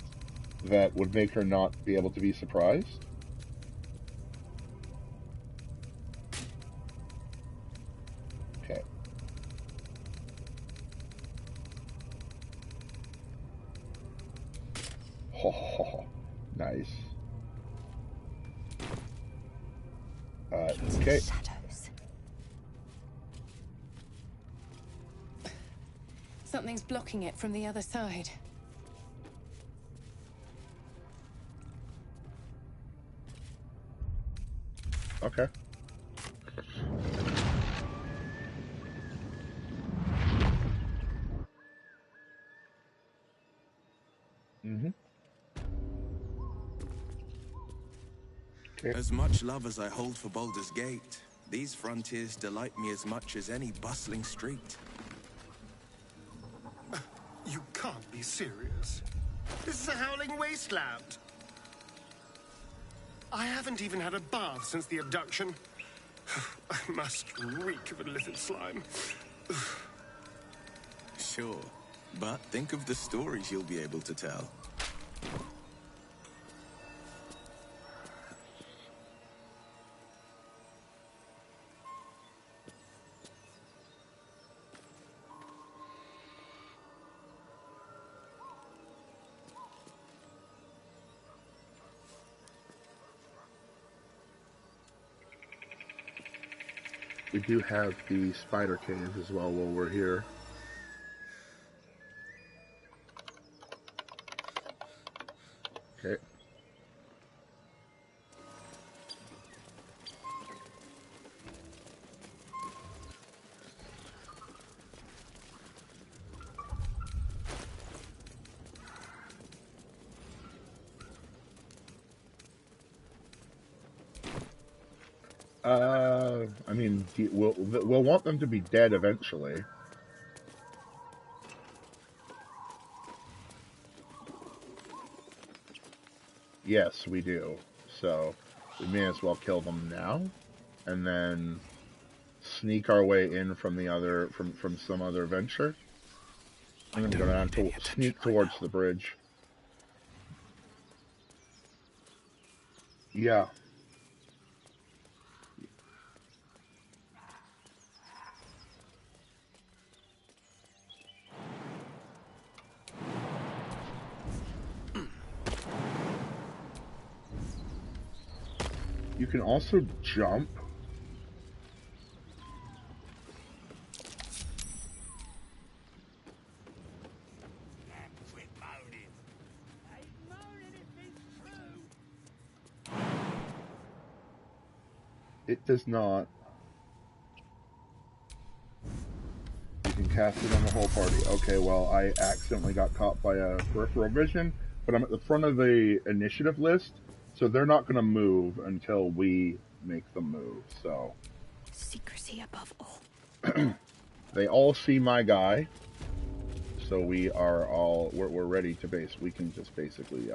that would make her not be able to be surprised? Okay. Oh, nice. Okay. Something's blocking it from the other side. Okay. Mm-hmm. Okay. As much love as I hold for Baldur's Gate, these frontiers delight me as much as any bustling street. You can't be serious. This is a howling wasteland. I haven't even had a bath since the abduction. I must reek of illithid slime. Sure, but think of the stories you'll be able to tell. We do have the spider cave as well while we're here. Okay. I mean, we'll want them to be dead eventually. Yes, we do. So, we may as well kill them now, and then sneak our way in from the other, from some other venture. I'm gonna go down to sneak towards the bridge. Yeah. You can also jump. It does not. You can cast it on the whole party. Okay, well, I accidentally got caught by a peripheral vision, but I'm at the front of the initiative list, so they're not going to move until we make them move, so Secrecy above all. They all see my guy, so we are all we're ready to base. We can just basically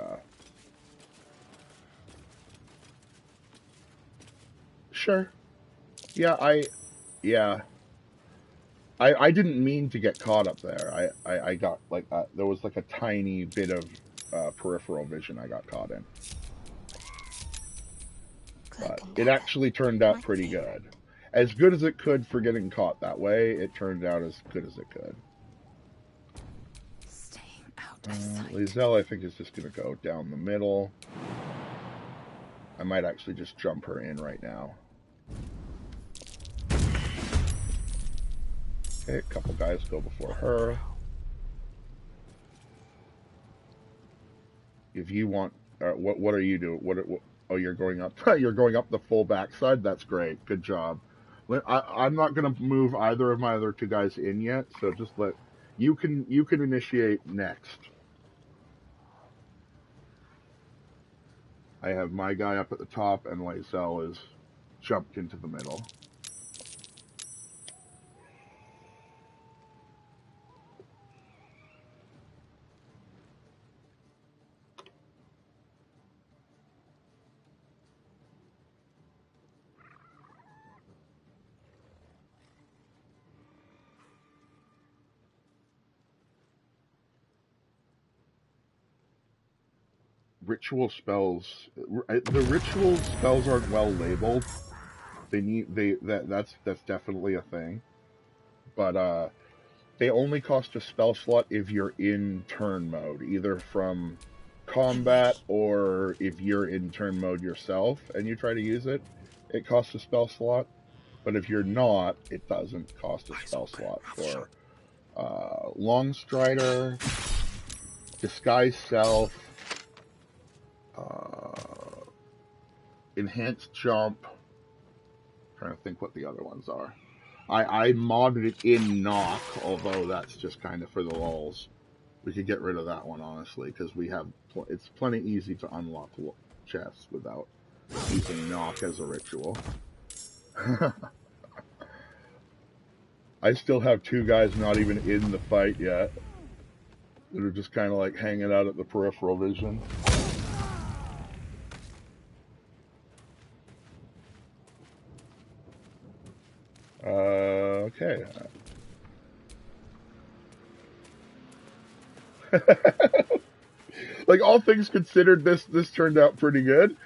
sure. Yeah, I didn't mean to get caught up there. I got like there was like a tiny bit of peripheral vision I got caught in. But it actually turned out pretty good. As good as it could for getting caught that way, it turned out as good as it could. Staying out of sight. Lizelle, I think, is just going to go down the middle. I might actually just jump her in right now. Okay, a couple guys go before her. If you want, what are you doing? What oh, you're going up. You're going up the full backside. That's great. Good job. I'm not going to move either of my other two guys in yet, so just let you can initiate next. I have my guy up at the top, and Lysel is jumped into the middle. Ritual spells. The ritual spells aren't well labeled. That's definitely a thing. But they only cost a spell slot if you're in turn mode, either from combat or if you're in turn mode yourself and you try to use it, it costs a spell slot. But if you're not, it doesn't cost a spell slot for Long Strider, Disguise Self, Enhanced Jump. I'm trying to think what the other ones are. I modded it in Knock, although that's just kind of for the lulz. We could get rid of that one, honestly, because we have it's plenty easy to unlock chests without using Knock as a ritual. I still have two guys not even in the fight yet. That are just kind of like hanging out at the peripheral vision. Okay. Like, all things considered, this turned out pretty good.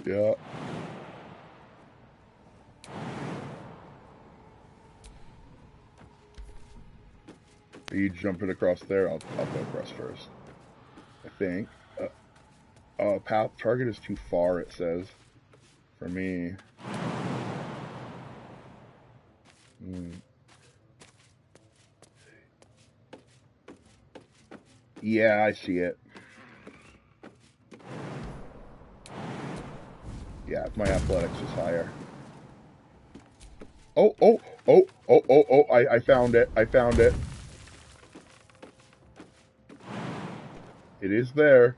Yeah. Are you jumping across there? I'll go across first. I think. Path target is too far, it says. For me. Yeah, I see it. Yeah, my athletics is higher. Oh, I found it. I found it. It is there.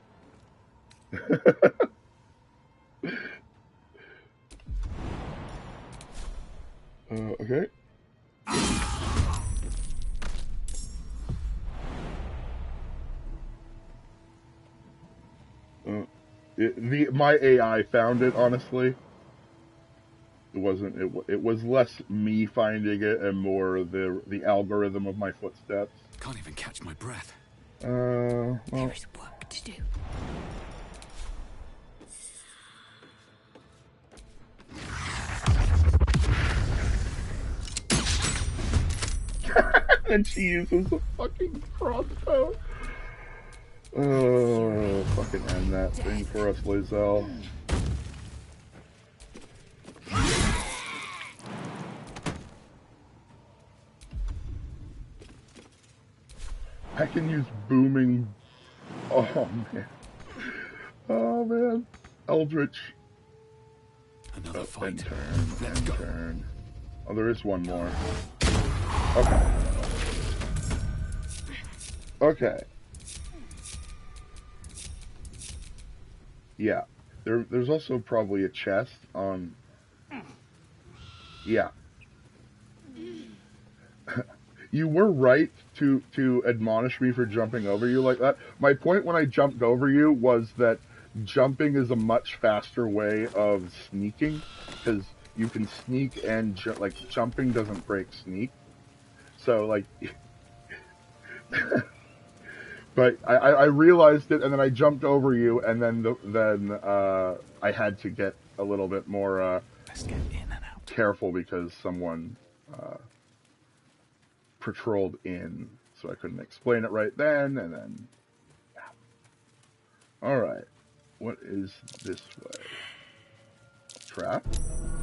Okay. My AI found it, honestly. It wasn't. It was less me finding it and more the algorithm of my footsteps. Can't even catch my breath. Well. There is work to do. And she uses a fucking crossbow. Oh, fucking end that thing for us, Lizelle. I can use booming. Oh man. Oh man. Eldritch. Another fight. Let's go. Turn. Oh, there is one more. Okay. Okay. Yeah. There's also probably a chest on... Yeah. You were right to admonish me for jumping over you like that. My point when I jumped over you was that jumping is a much faster way of sneaking, because you can sneak and like jumping doesn't break sneak. So like, but I realized it, and then I jumped over you, and then I had to get a little bit more Let's get in and out. careful because someone patrolled in, so I couldn't explain it right then, and then yeah. All right, what is this way? Trap?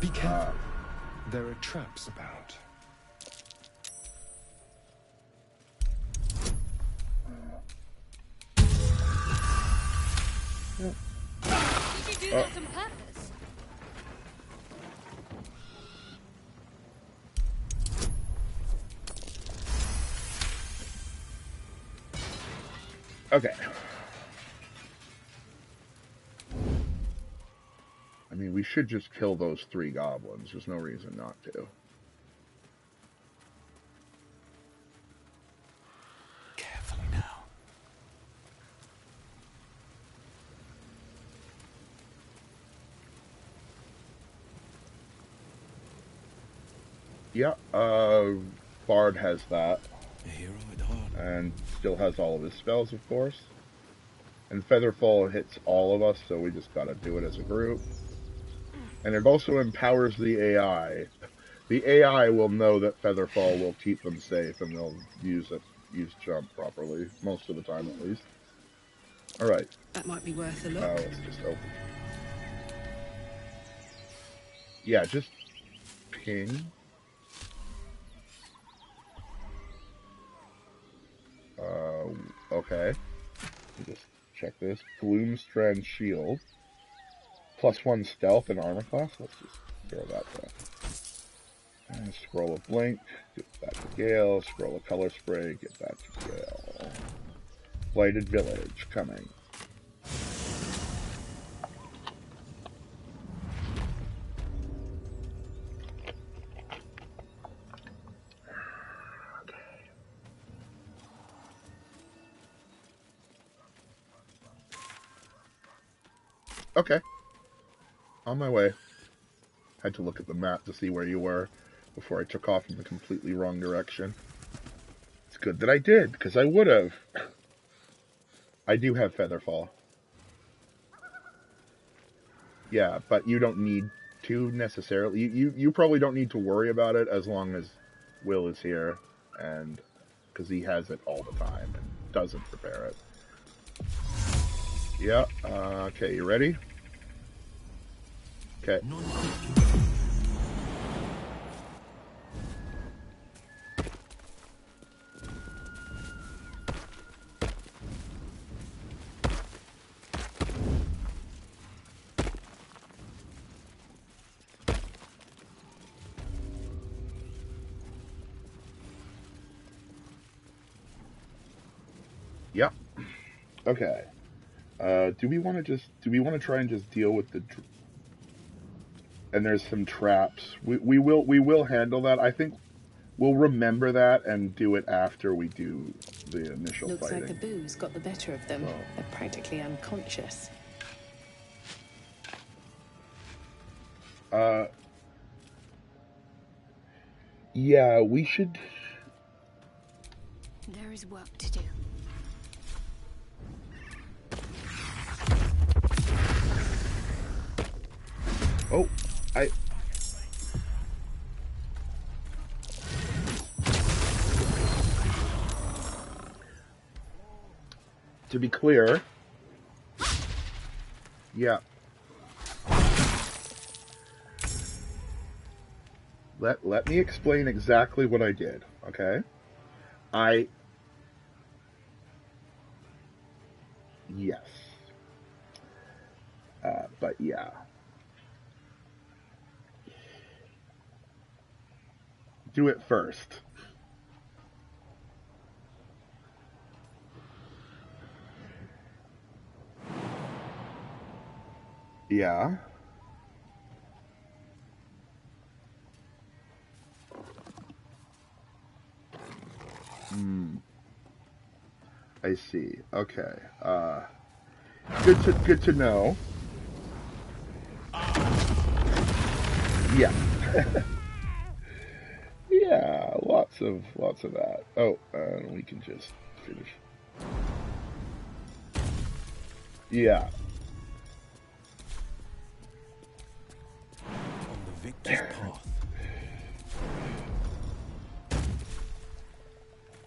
Be careful. There are traps about. Did you do that on purpose? Okay. I mean, we should just kill those 3 goblins. There's no reason not to. Carefully now. Yeah, Bard has that. A hero at heart. And still has all of his spells, of course. And Featherfall hits all of us, so we just gotta do it as a group. And it also empowers the AI. The AI will know that Featherfall will keep them safe, and they'll use jump properly, most of the time at least. Alright. That might be worth a look. Let's just open. Yeah, just ping. Okay. Just check this. Gloomstrand Shield. +1 stealth and armor class. Let's just throw that down. And scroll of blink. Get that to Gale. Scroll of color spray. Get that to Gale. Blighted Village coming. Okay. On my way. Had to look at the map to see where you were before I took off in the completely wrong direction. It's good that I did, because I would have. I do have Featherfall. Yeah, but you don't need to necessarily. You probably don't need to worry about it as long as Will is here, and because he has it all the time and doesn't prepare it. Yeah, okay, you ready? Okay. Yep. Okay. Do we want to try and just deal with the... And there's some traps. We will handle that. I think we'll remember that and do it after we do the initial Looks fighting. like the booze got the better of them. They're practically unconscious. Yeah, we should... There is work to do. Oh, to be clear, yeah. Let me explain exactly what I did, okay? Yes. But yeah. Do it first. Yeah. Hmm. I see. Okay. Good to know. Yeah. Yeah, lots of that. Oh, we can just finish. Yeah. On the victor's path.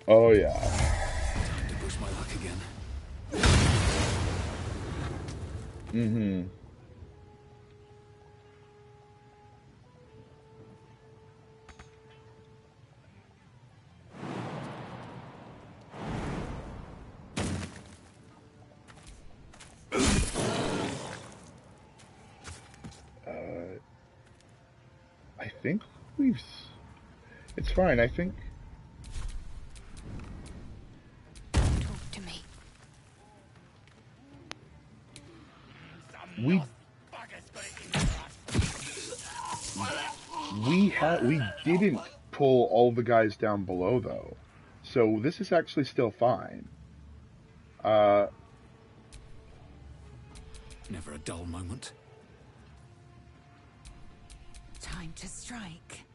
Oh yeah. Time to push my luck again. Mm-hmm. I think we've... It's fine, I think... Talk to me. We didn't pull all the guys down below, though. So this is actually still fine. Never a dull moment. Time to strike.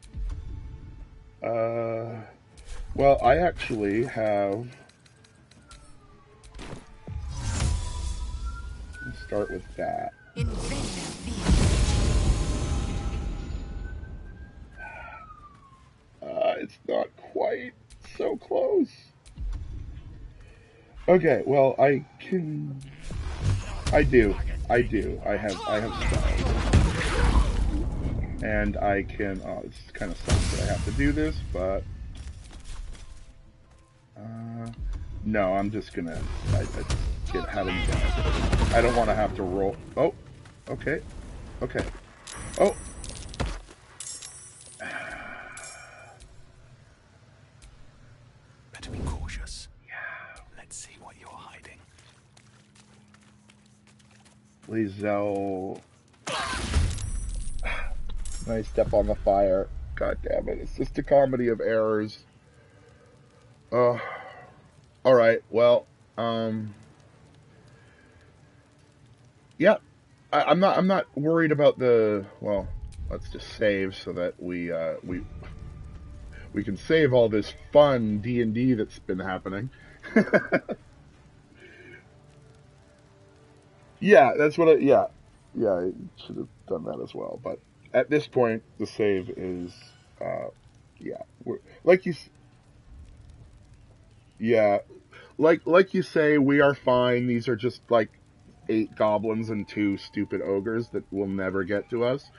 Well, I actually have... Let's start with that. It's not quite so close. Okay, well, I do. I have spells. And I can... Oh, it's kind of sucks that I have to do this, but... No, I'm just gonna... I get having that. I don't want to have to roll... Oh! Okay. Okay. Oh! Better be cautious. Yeah. Let's see what you're hiding. Lizelle... Nice step on the fire. God damn it. It's just a comedy of errors. Alright, well, yeah. I'm not worried about the... Well, let's just save so that we can save all this fun D&D that's been happening. Yeah, that's what I should have done that as well. But at this point, the save is, yeah, like you say, we are fine. These are just like 8 goblins and 2 stupid ogres that will never get to us.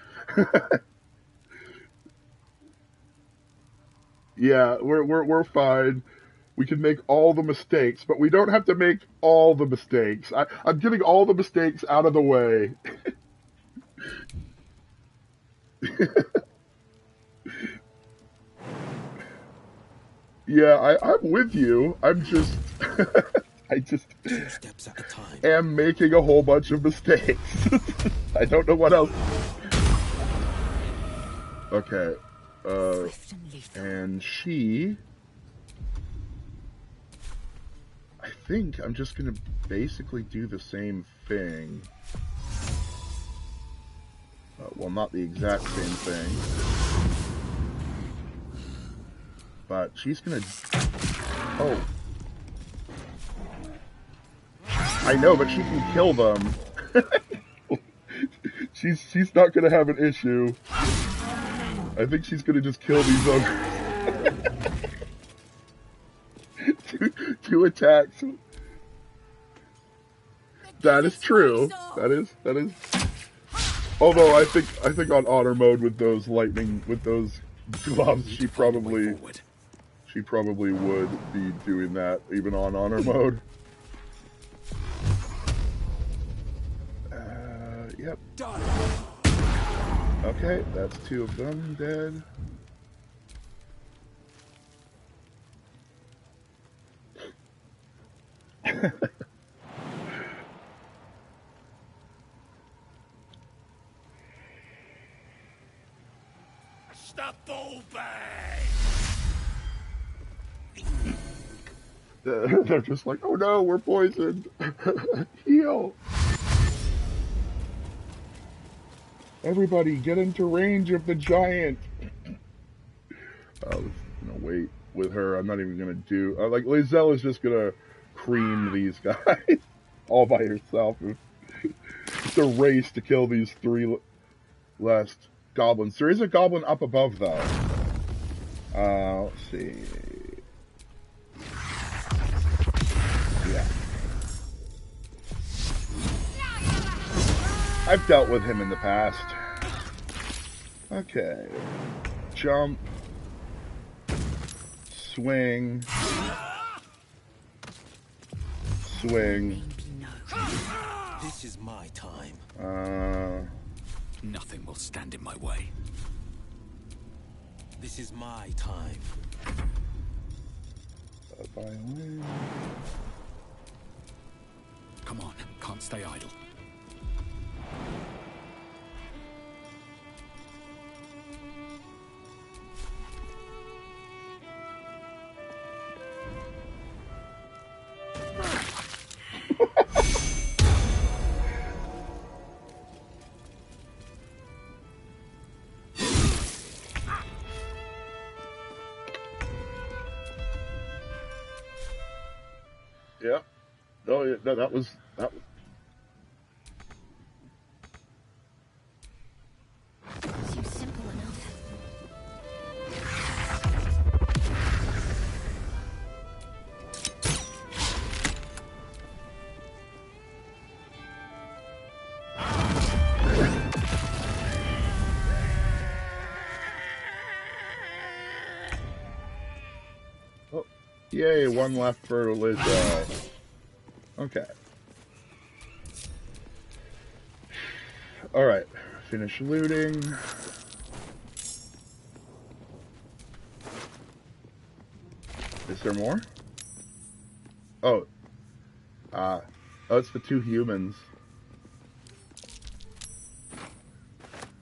Yeah, we're fine. We can make all the mistakes, but we don't have to make all the mistakes. I'm getting all the mistakes out of the way. Yeah, I'm with you. I'm just... I just 2 steps at a time. Am making a whole bunch of mistakes. I don't know what else. Okay. And she... I think I'm just gonna basically do the same thing. Well, not the exact same thing. But she's gonna... Oh. I know, but she can kill them. She's not gonna have an issue. I think she's gonna just kill these ogres. two attacks. That is true. That is. Although I think on honor mode with those gloves, she probably would be doing that even on honor mode. Yep. Okay, that's 2 of them dead. They're just like, oh no, we're poisoned. Heal. Everybody, get into range of the giant. Let's wait with her. I'm not even gonna do like Lizelle is just gonna cream these guys all by herself. It's a race to kill these 3 last goblins. There is a goblin up above though. Let's see. Yeah. I've dealt with him in the past. Okay. Jump. Swing. Swing. This is my time. Nothing will stand in my way. This is my time. Violin. Come on, can't stay idle. Yeah. Oh, yeah, no, that was. Seems simple enough. Oh, yay! One left for Lizelle. Okay. All right. Finish looting. Is there more? Oh. Oh, it's the 2 humans.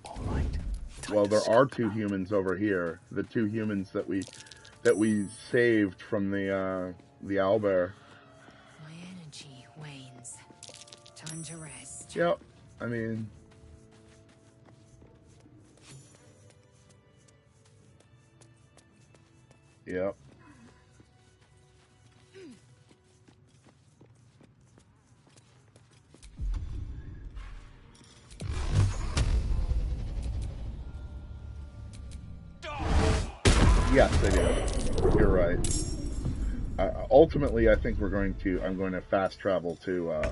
All right. Well, there are 2 humans over here. The 2 humans that we saved from the owlbear. My energy wanes. Time to rest. Yep. I mean, yep. Yes, I do. You're right. Ultimately, I think I'm going to fast travel to,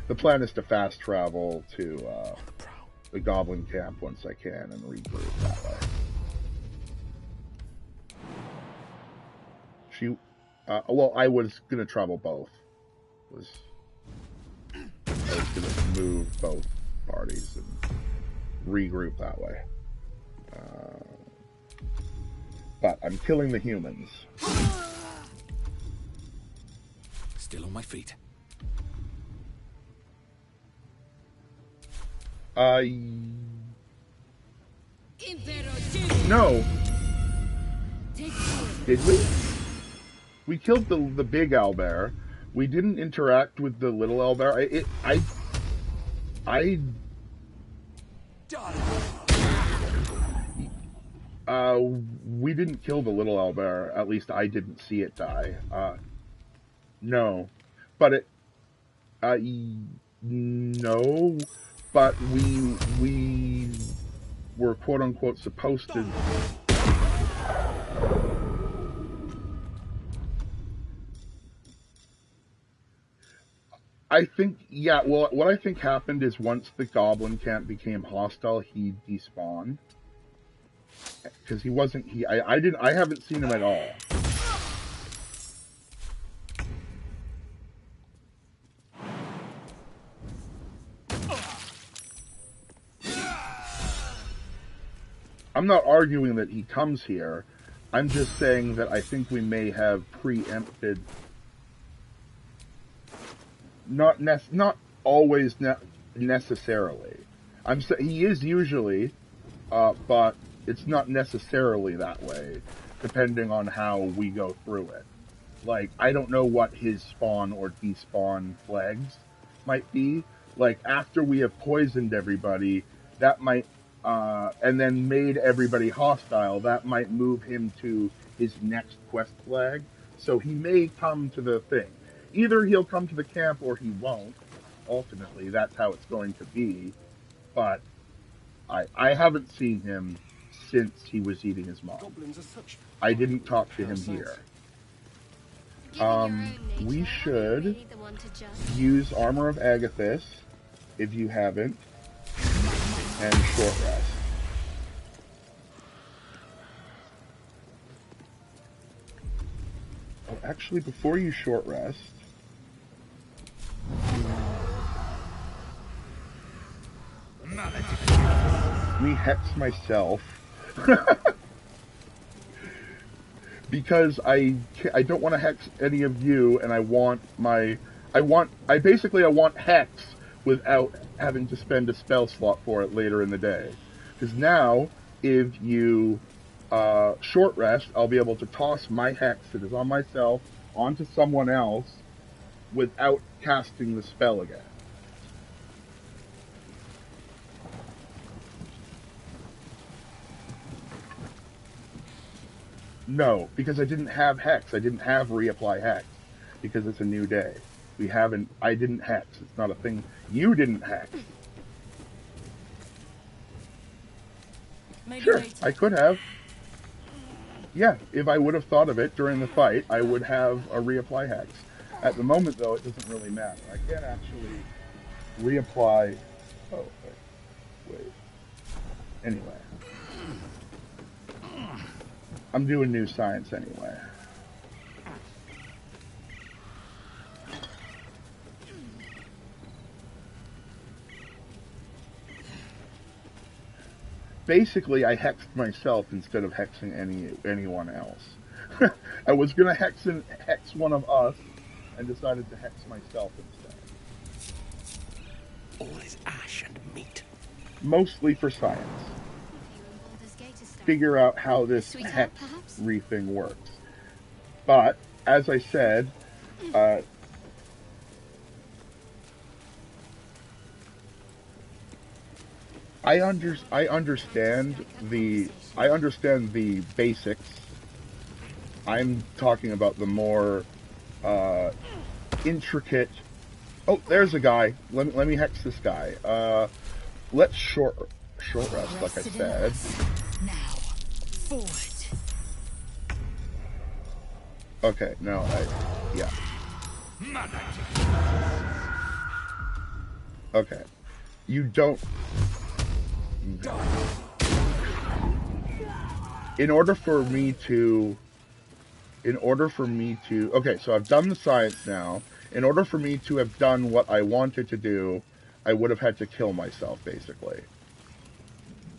the plan is to fast travel to, the goblin camp once I can and regroup that way. Well, I was going to travel both. I was going to move both parties and regroup that way. But I'm killing the humans. Still on my feet. No. Did we? We killed the big owlbear. We didn't interact with the little owlbear. We didn't kill the little owlbear. At least I didn't see it die. No. But no. But we were quote unquote supposed to. I think, yeah, well, what I think happened is once the goblin camp became hostile, he despawned. Because he wasn't, I haven't seen him at all. I'm not arguing that he comes here. I'm just saying that I think we may have preempted. Not always necessarily. He is usually, but it's not necessarily that way, depending on how we go through it. Like, I don't know what his spawn or despawn flags might be. Like, after we have poisoned everybody, that might, and then made everybody hostile, that might move him to his next quest flag. So he may come to the thing. Either he'll come to the camp or he won't. Ultimately, that's how it's going to be. But I haven't seen him since he was eating his mom. I didn't talk to him here. We should use Armor of Agathis, if you haven't, and short rest. Oh, actually, before you short rest, let me hex myself. Because I don't want to hex any of you, and I want hex without having to spend a spell slot for it later in the day. Because now, if you short rest, I'll be able to toss my hex that is on myself onto someone else without casting the spell again. No, because I didn't have hex. I didn't have reapply hex because it's a new day. I didn't hex. It's not a thing. You didn't hex. Maybe sure, later. I could have. Yeah, if I would have thought of it during the fight, I would have a reapply hex. At the moment, though, it doesn't really matter. I can't actually reapply. Oh, wait. Anyway. I'm doing new science anyway. Basically, I hexed myself instead of hexing anyone else. I was gonna hex one of us, and decided to hex myself instead. All is ash and meat. Mostly for science. Figure out how this hex thing works. But, as I said, I understand the basics. I'm talking about the more intricate. Oh, there's a guy. Let me hex this guy. Let's short rest, like I said. Forward. Okay, no, yeah. Okay. You don't... In order for me to... Okay, so I've done the science now. In order for me to have done what I wanted to do, I would have had to kill myself, basically.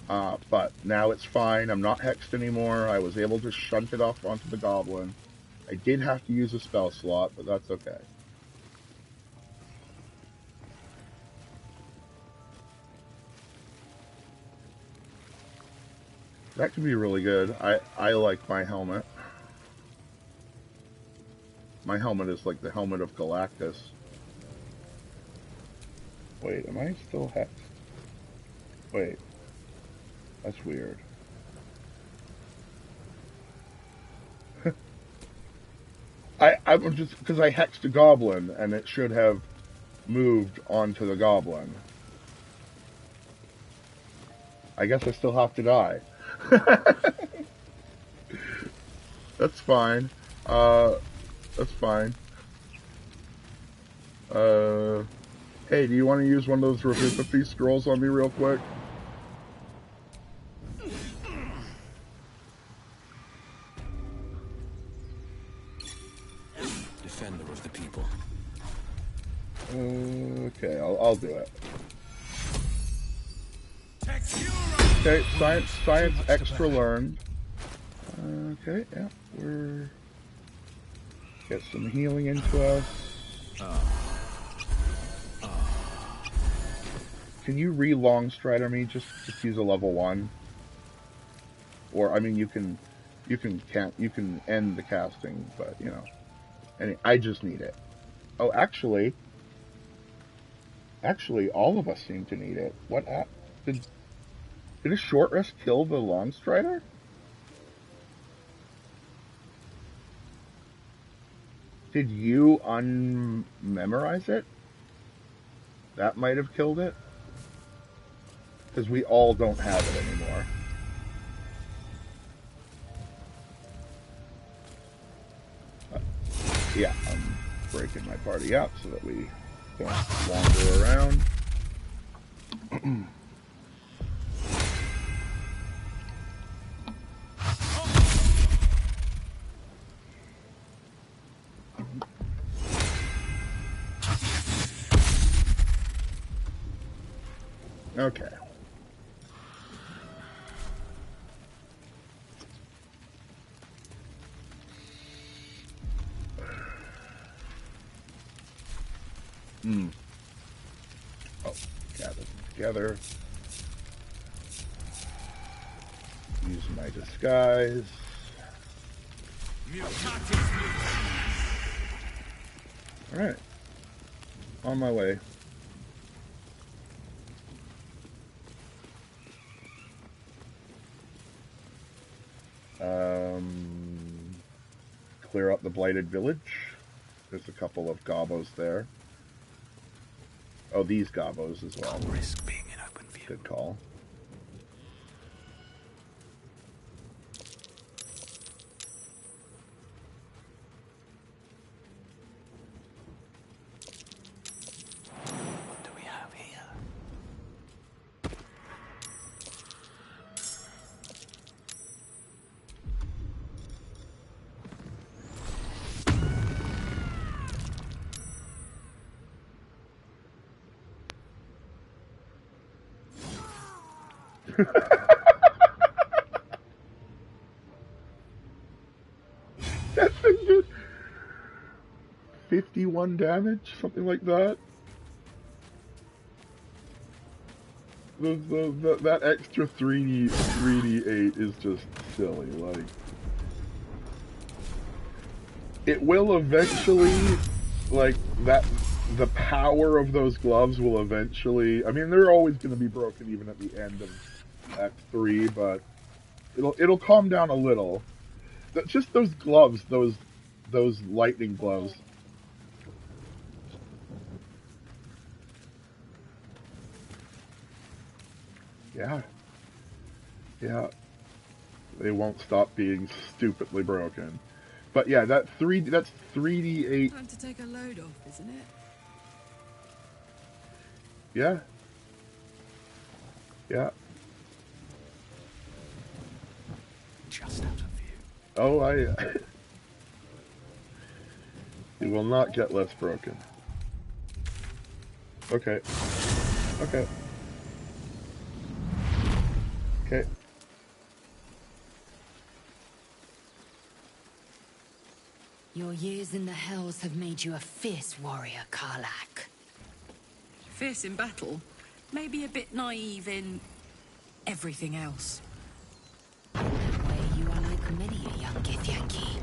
But now it's fine. I'm not hexed anymore. I was able to shunt it off onto the goblin. I did have to use a spell slot, but that's okay. That could be really good. I like my helmet. My helmet is like the helmet of Galactus. Wait, am I still hexed? Wait. That's weird. I'm just because I hexed a goblin and it should have moved onto the goblin. I guess I still have to die. That's fine. That's fine. Hey, do you want to use one of those revivify scrolls on me real quick? Defender of the people. Okay, I'll do it. Okay, science extra learned. Okay, yeah, we're get some healing into us. Can you re-long strider me? Just use a level 1. Or I mean, you can end the casting, but you know, and I just need it. Oh, actually, all of us seem to need it. What did a short rest kill the long strider? Did you unmemorize it? That might have killed it. Because we all don't have it anymore. Yeah, I'm breaking my party up so that we don't wander around. Okay. Oh, gather them together. Use my disguise. Alright. On my way. Clear out the blighted village. There's a couple of gobos there. Oh, these gobos as well. Can't risk being in open view. Good call. What do we have here? That thing did 51 damage, something like that. That extra 3d8 is just silly. Like, it will eventually, like that. The power of those gloves will eventually. I mean, they're always going to be broken, even at the end of Act 3, but it'll calm down a little. Just those gloves, those lightning gloves. Yeah. Yeah. They won't stop being stupidly broken. But yeah, that's 3d8. Time to take a load off, isn't it? Yeah. Yeah. Just out of view. Oh, it will not get less broken. Okay. Okay. Okay. Your years in the Hells have made you a fierce warrior, Karlach. Fierce in battle, maybe a bit naive in everything else. In that way, you are like many a young Githyanki.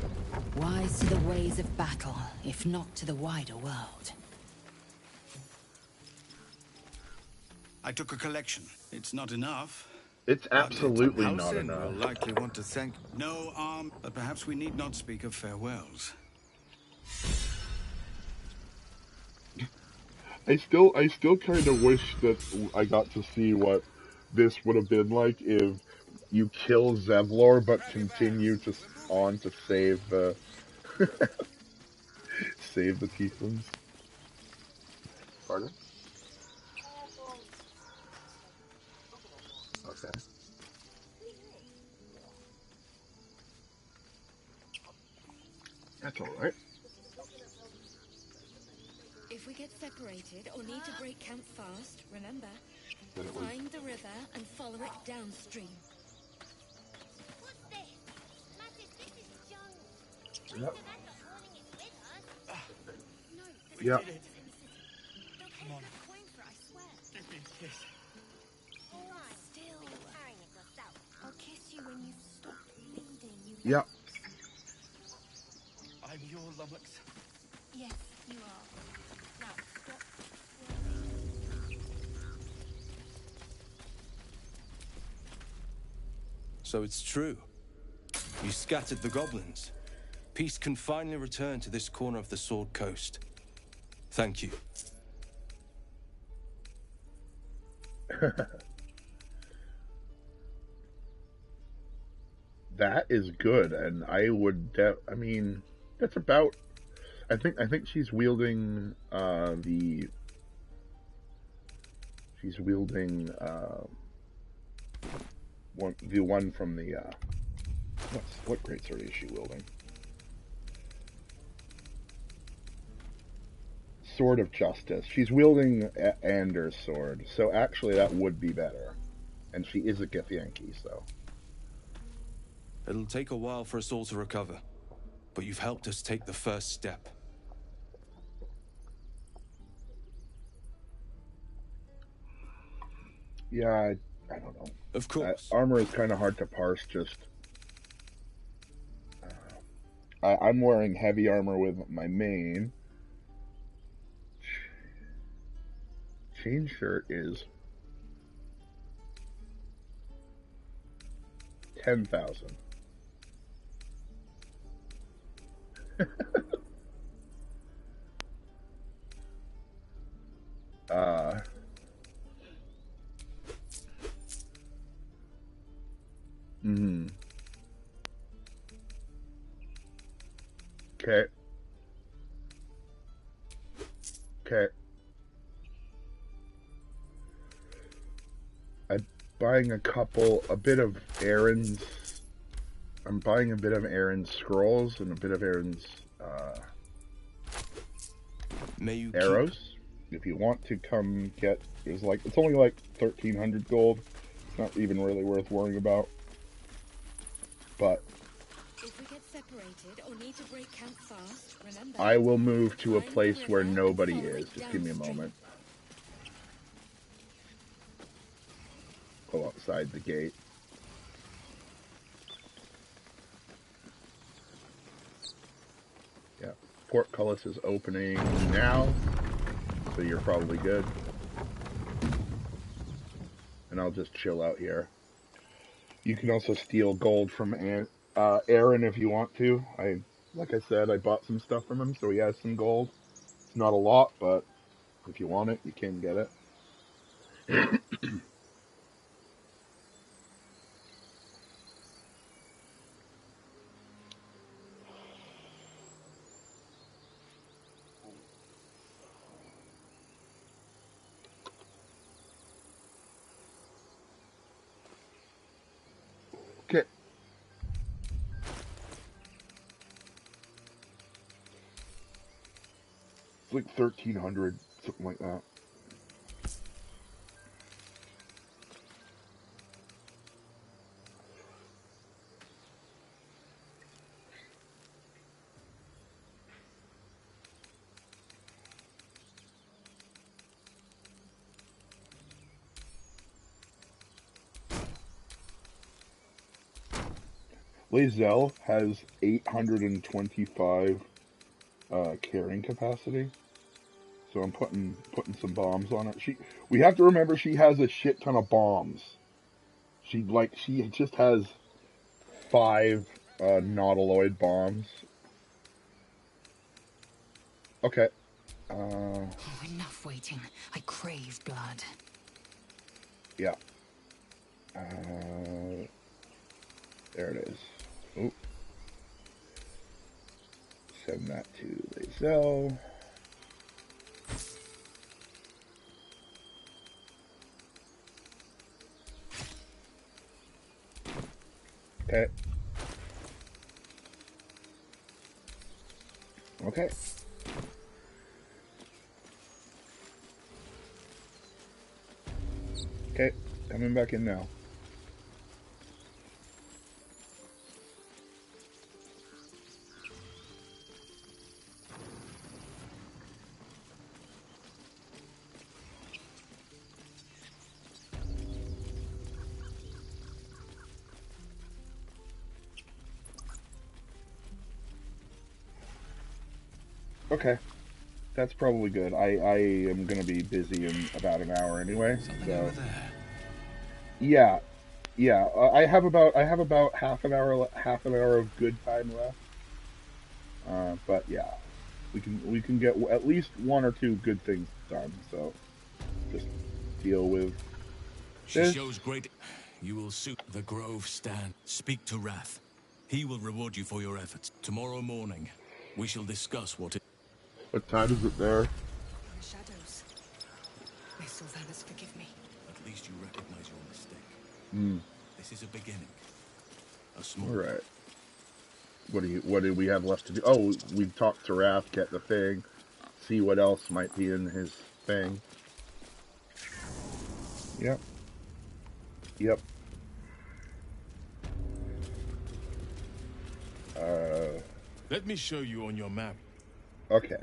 Wise to the ways of battle, if not to the wider world. I took a collection. It's not enough. It's absolutely not Halsin enough. will likely want to thank... No arm, but perhaps we need not speak of farewells. I still kind of wish that I got to see what this would have been like if you kill Zevlor but continue to save the save the tieflings. Pardon? Okay. That's all right. If we get separated or need to break camp fast, remember, find the river and follow it downstream. What's this? Matis, this is jungle. Yep. No, Yeah. come on. Coin for it, I swear. Yes. All right. Still carrying it yourself. I'll kiss you when you Yeah. I'm your lummox. Yes, you are. Now, stop. So it's true. You scattered the goblins. Peace can finally return to this corner of the Sword Coast. Thank you. That is good, and I would. I mean, that's about. I think she's wielding the. She's wielding the one from the. What greatsword is she wielding? Sword of Justice. She's wielding Anders' sword, so actually that would be better. And she is a Githyanki, so. It'll take a while for us all to recover, but you've helped us take the first step. Yeah, I don't know. Of course. Armor is kind of hard to parse, just... I'm wearing heavy armor with my main. Chain shirt is 10,000. Okay. Okay. I'm buying a bit of Aaron's. I'm buying a bit of Aaron's scrolls and a bit of Aaron's arrows. If you want to come get, it's only like 1,300 gold. It's not even really worth worrying about. But if we get separated or need to break camp fast, remember, I will move to a place where nobody is. Just give me a moment. Go outside the gate. Yeah, Portcullis is opening now, so you're probably good. And I'll just chill out here. You can also steal gold from Aaron if you want to. Like I said, I bought some stuff from him, so he has some gold. It's not a lot, but if you want it, you can get it. Okay. It's like 1,300, something like that. Lae'zel has 825 carrying capacity, so I'm putting some bombs on it. We have to remember she has a shit ton of bombs. She just has 5 nautiloid bombs. Okay. Enough waiting. I crave blood. Yeah. There it is. Oop. Send that to Lae'zel. Okay. Okay. Okay, coming back in now. Okay. That's probably good. I am gonna be busy in about an hour anyway. Something So over there. yeah, yeah. I have about half an hour of good time left. But yeah, we can get at least one or two good things done. So just deal with She this. shows great... You will suit the Grove stand. Speak to Wrath. He will reward you for your efforts. Tomorrow morning, we shall discuss what it... What time is it there? My shadows. May Sylvanas forgive me. At least you recognize your mistake. Hmm. This is a beginning. A small... All right. What do we have left to do? Oh, we talked to Wrath, get the thing, see what else might be in his thing. Yep. Yep. Let me show you on your map. Okay.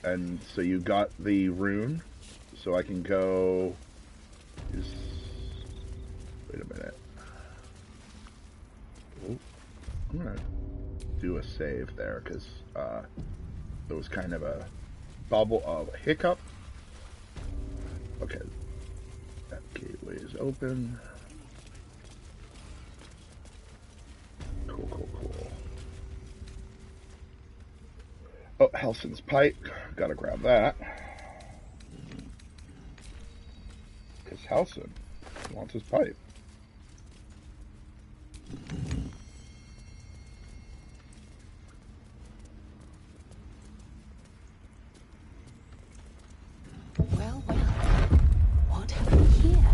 And so you got the rune, so I can go... Wait a minute. Oh, I'm gonna do a save there, because there was kind of a bubble of a hiccup. Okay. That gateway is open. Cool, cool, cool. Oh, Helson's pipe. Gotta grab that. Because Helson wants his pipe. Well, well. What have we here?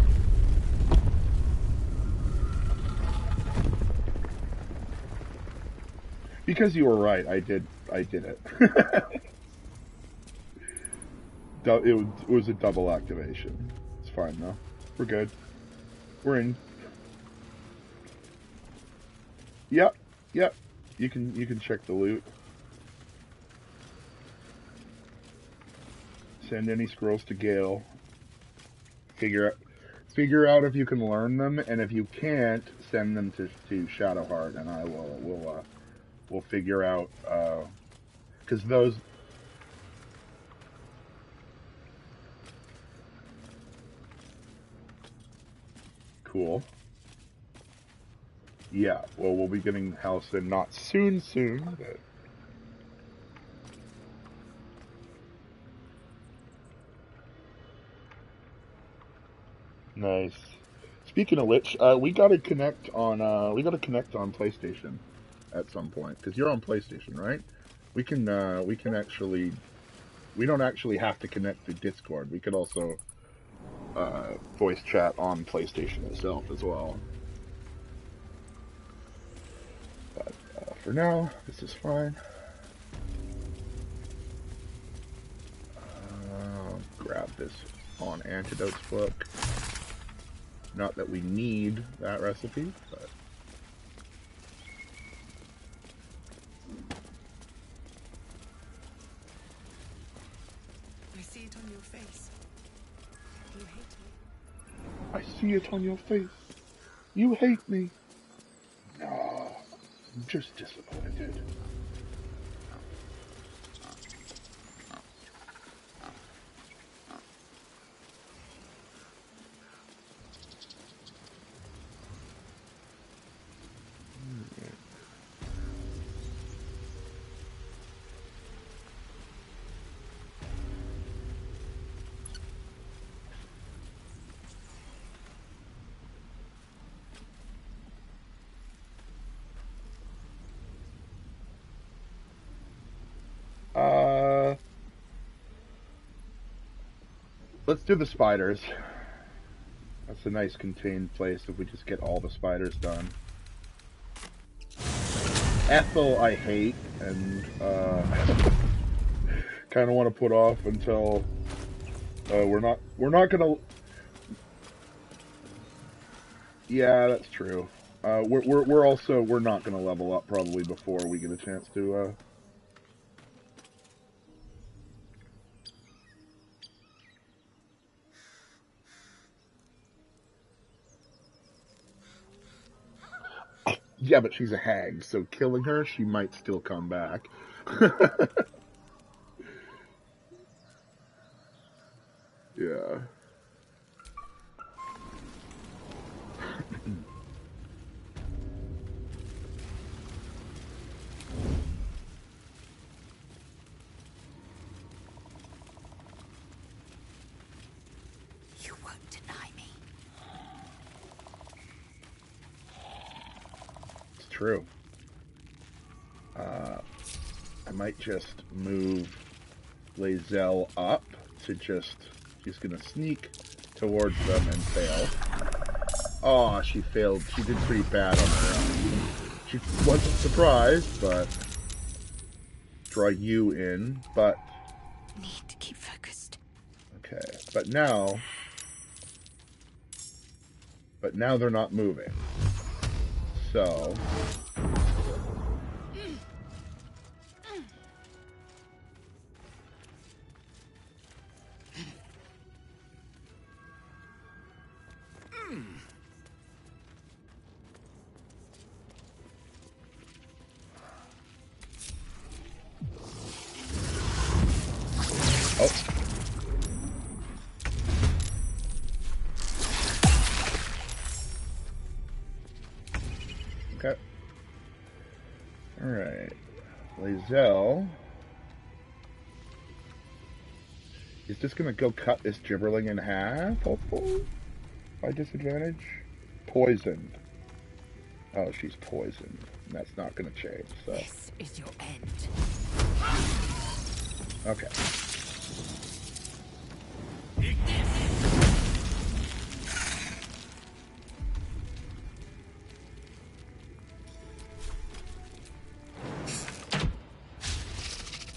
Because you were right, I did it. It was a double activation. It's fine though. We're good. We're in. Yep, yep. You can check the loot. Send any scrolls to Gale. Figure out if you can learn them, and if you can't, send them to Shadowheart, and I we'll figure out because those. Cool. Yeah, well, we'll be getting Halcyon not soon, but... Nice. Speaking of which, we gotta connect on PlayStation at some point, because you're on PlayStation, right? We can actually... We don't actually have to connect to Discord. We could also voice chat on PlayStation itself as well. But for now, this is fine. Grab this on Antidotes book. Not that we need that recipe, but... I see it on your face. You hate me. I see it on your face. You hate me. No, I'm just disappointed. Let's do the spiders. That's a nice contained place if we just get all the spiders done. Ethel I hate, and kind of want to put off until we're not gonna... Yeah, that's true. We're not gonna level up probably before we get a chance to Yeah, but she's a hag, so killing her, she might still come back. Yeah. You won't deny me. It's true. I might just move Lae'zel up to just... She's gonna sneak towards them and fail. Oh, she failed. She did pretty bad on her own. She wasn't surprised, but... Draw you in, but... Need to keep focused. Okay, but now... But now they're not moving. So... Oh. Okay. Alright. Lae'zel is just gonna go cut this gibberling in half, hopefully? By disadvantage? Poisoned. Oh, she's poisoned. That's not gonna change, so. This is your end. Okay.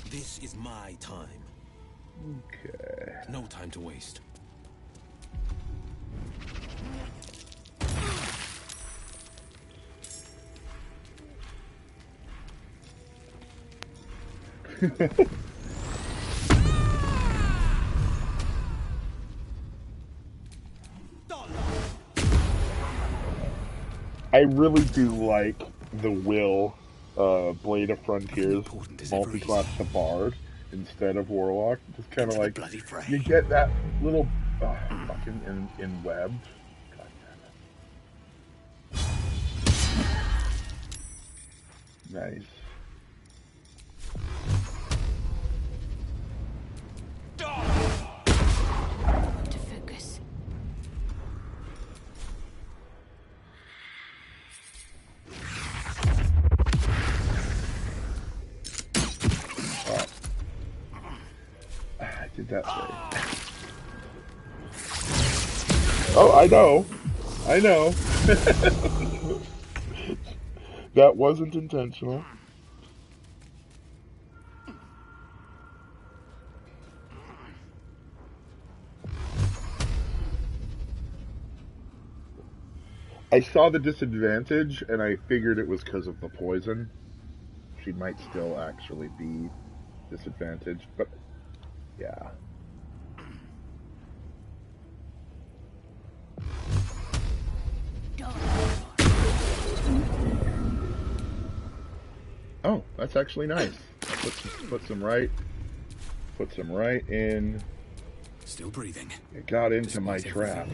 This is my time. Okay. No time to waste. I really do like the Will Blade of Frontiers multi-class the Bard instead of Warlock. Just kind of like, you get that little fucking in webbed. God damn it. Nice. To focus. I did that right. Oh, I know. I know. That wasn't intentional. I saw the disadvantage, and I figured it was because of the poison. She might still actually be disadvantaged, but yeah. Oh, that's actually nice. Put some right in. Still breathing. It got into my trap.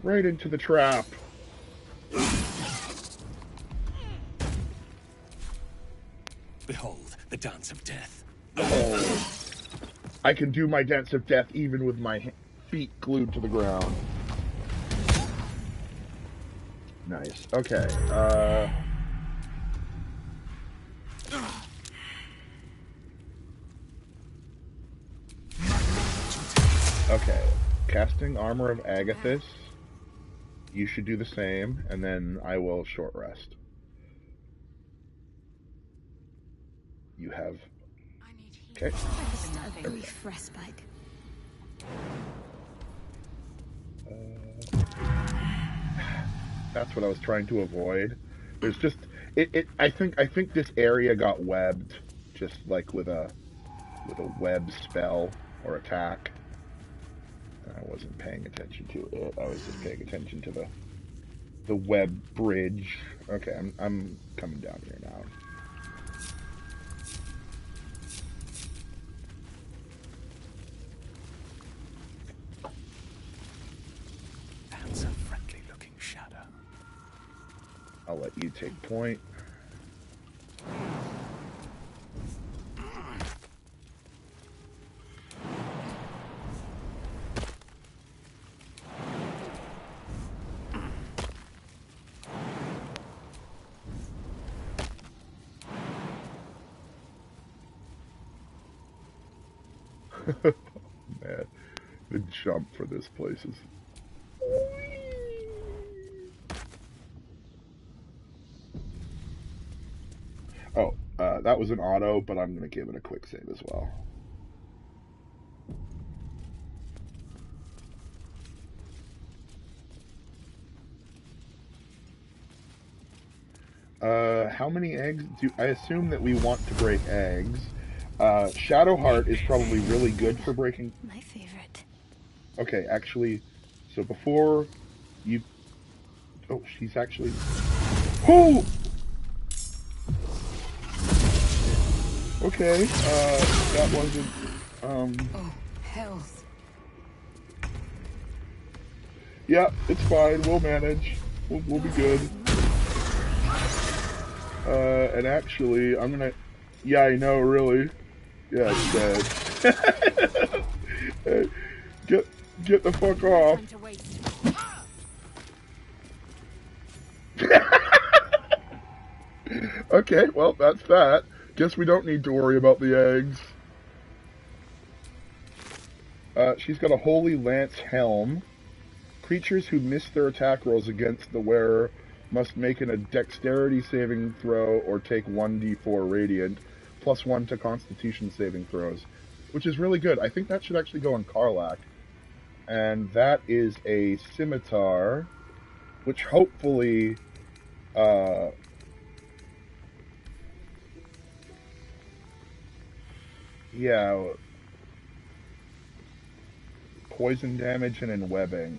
Right into the trap. Behold, the dance of death. Oh. I can do my dance of death even with my feet glued to the ground. Nice. Okay. Okay. Casting Armor of Agathis. You should do the same, and then I will short rest. You have... Okay. Just a brief respite. That's what I was trying to avoid. There's just... I think this area got webbed, just like with a web spell or attack. I wasn't paying attention to it. I was just paying attention to the web bridge. Okay, I'm coming down here now. That's a friendly-looking shadow. I'll let you take point. Man, the jump for this place is... Oh, that was an auto, but I'm going to give it a quick save as well. How many eggs do... I assume that we want to break eggs. Shadowheart is probably really good for breaking... My favorite. Okay, actually, so before you... Oh, she's actually... Oh! Okay, that wasn't, Oh, health. Yeah, it's fine, we'll manage. We'll be good. And actually, I'm gonna... Yeah, I know, really. Yeah, it's dead. Hey, get the fuck off. Okay, well, that's that. Guess we don't need to worry about the eggs. She's got a Holy Lance Helm. Creatures who miss their attack rolls against the wearer must make a dexterity saving throw or take 1d4 radiant, +1 to constitution saving throws, which is really good. I think that should actually go on Karlach. And that is a scimitar, which hopefully... yeah, poison damage and enwebbing.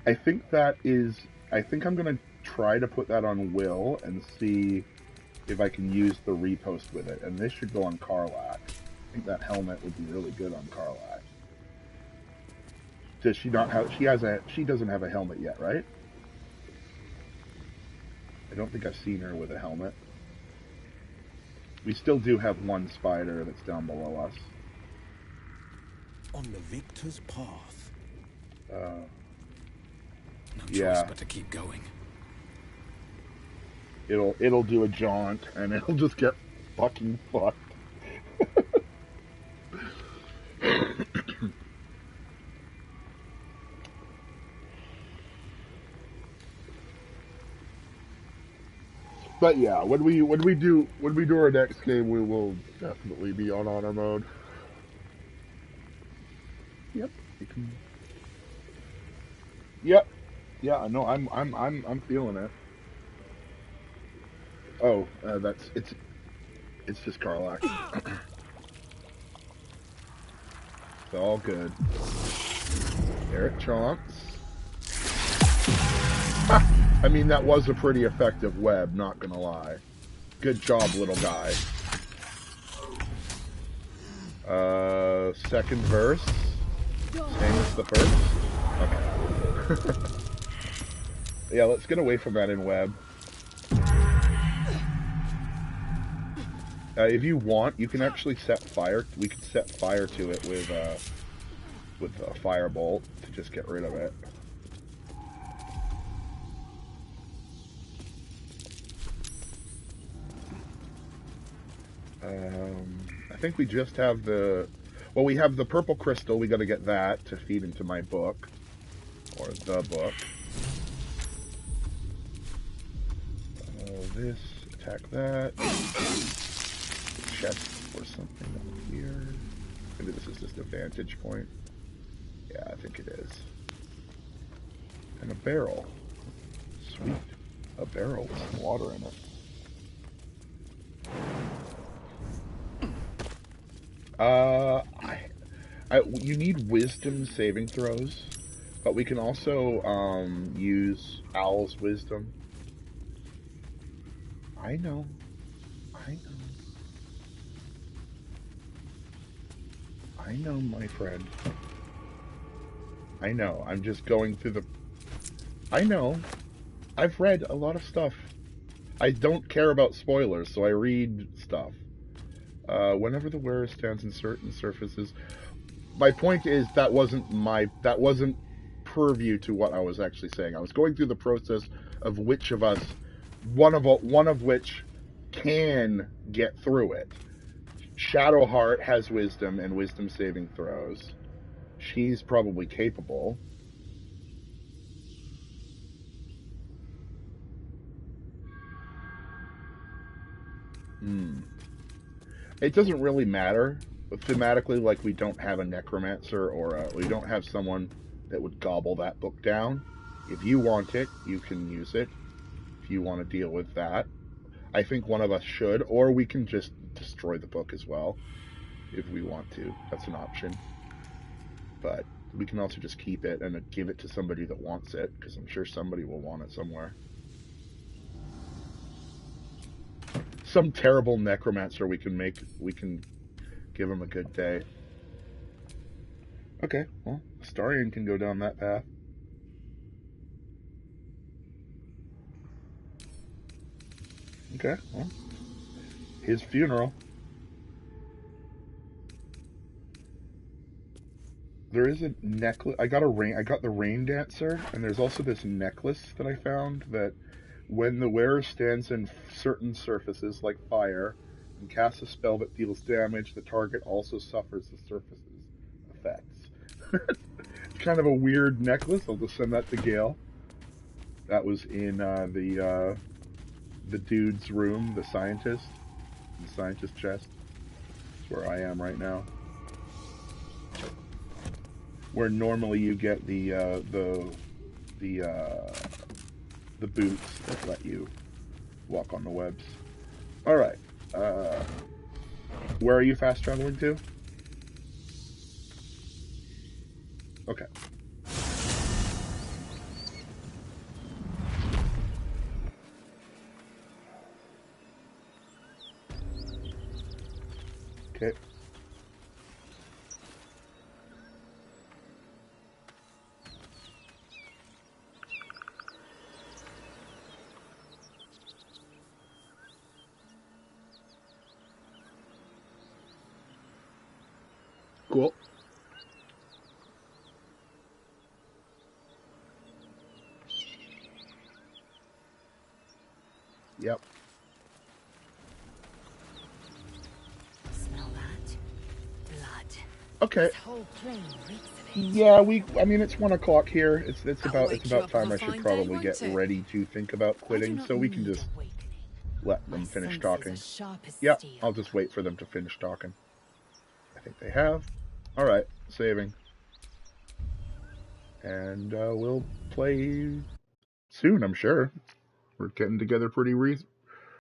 I think that is... I think I'm going to try to put that on Will and see if I can use the repost with it. And this should go on Karlach. I think that helmet would be really good on Karlach. Does she not have... She doesn't have a helmet yet, right? I don't think I've seen her with a helmet. We still do have one spider that's down below us. On the victor's path. No Yeah. choice but to keep going. It'll do a jaunt, and it'll just get fucking fucked. But yeah, when we do our next game, we will definitely be on honor mode. Yep. Yep. Yeah, no, I'm feeling it. Oh, it's just Karlach. It's all good. There it chomps. I mean, that was a pretty effective web, not gonna lie. Good job, little guy. Second verse. Same as the first. Okay. Yeah, let's get away from that in web. If you want, you can actually set fire. We could set fire to it with a firebolt to just get rid of it. I think we just have the... Well, we have the purple crystal. We got to get that to feed into my book. Or the book. This, attack that. Chest or something up here. Maybe this is just a vantage point. Yeah, I think it is. And a barrel. Sweet. A barrel with some water in it. You need wisdom saving throws, but we can also use Owl's wisdom. I know. I know, my friend. I know. I'm just going through the... I know. I've read a lot of stuff. I don't care about spoilers, so I read stuff. Whenever the wearer stands in certain surfaces... My point is that wasn't purview to what I was actually saying. I was going through the process of which of us, one of which can get through it. Shadowheart has wisdom and wisdom saving throws. She's probably capable. It doesn't really matter. But thematically, like, we don't have a necromancer or we don't have someone that would gobble that book down. If you want it, you can use it. If you want to deal with that. I think one of us should, or we can just destroy the book as well, if we want to. That's an option. But we can also just keep it and give it to somebody that wants it, because I'm sure somebody will want it somewhere. Some terrible necromancer we can give him a good day. Okay, well, Astarion can go down that path. Okay, well, his funeral. There is a necklace. I got the rain dancer, and there's also this necklace that I found that when the wearer stands in certain surfaces like fire and casts a spell that deals damage, the target also suffers the surface's effects. It's kind of a weird necklace. I'll just send that to Gale. That was in the dude's room, the scientist chest. That's where I am right now. Where normally you get the boots that let you walk on the webs. All right. Where are you fast traveling to? Okay. Okay. Cool. Yep. Smell that? Blood. Okay. This whole plain reeks of it. Yeah, I mean, it's 1 o'clock here. It's about time I should probably get ready to think about quitting, so we can just let them finish talking. Yeah, I'll just wait for them to finish talking. I think they have. All right, saving. And we'll play soon, I'm sure. We're getting together pretty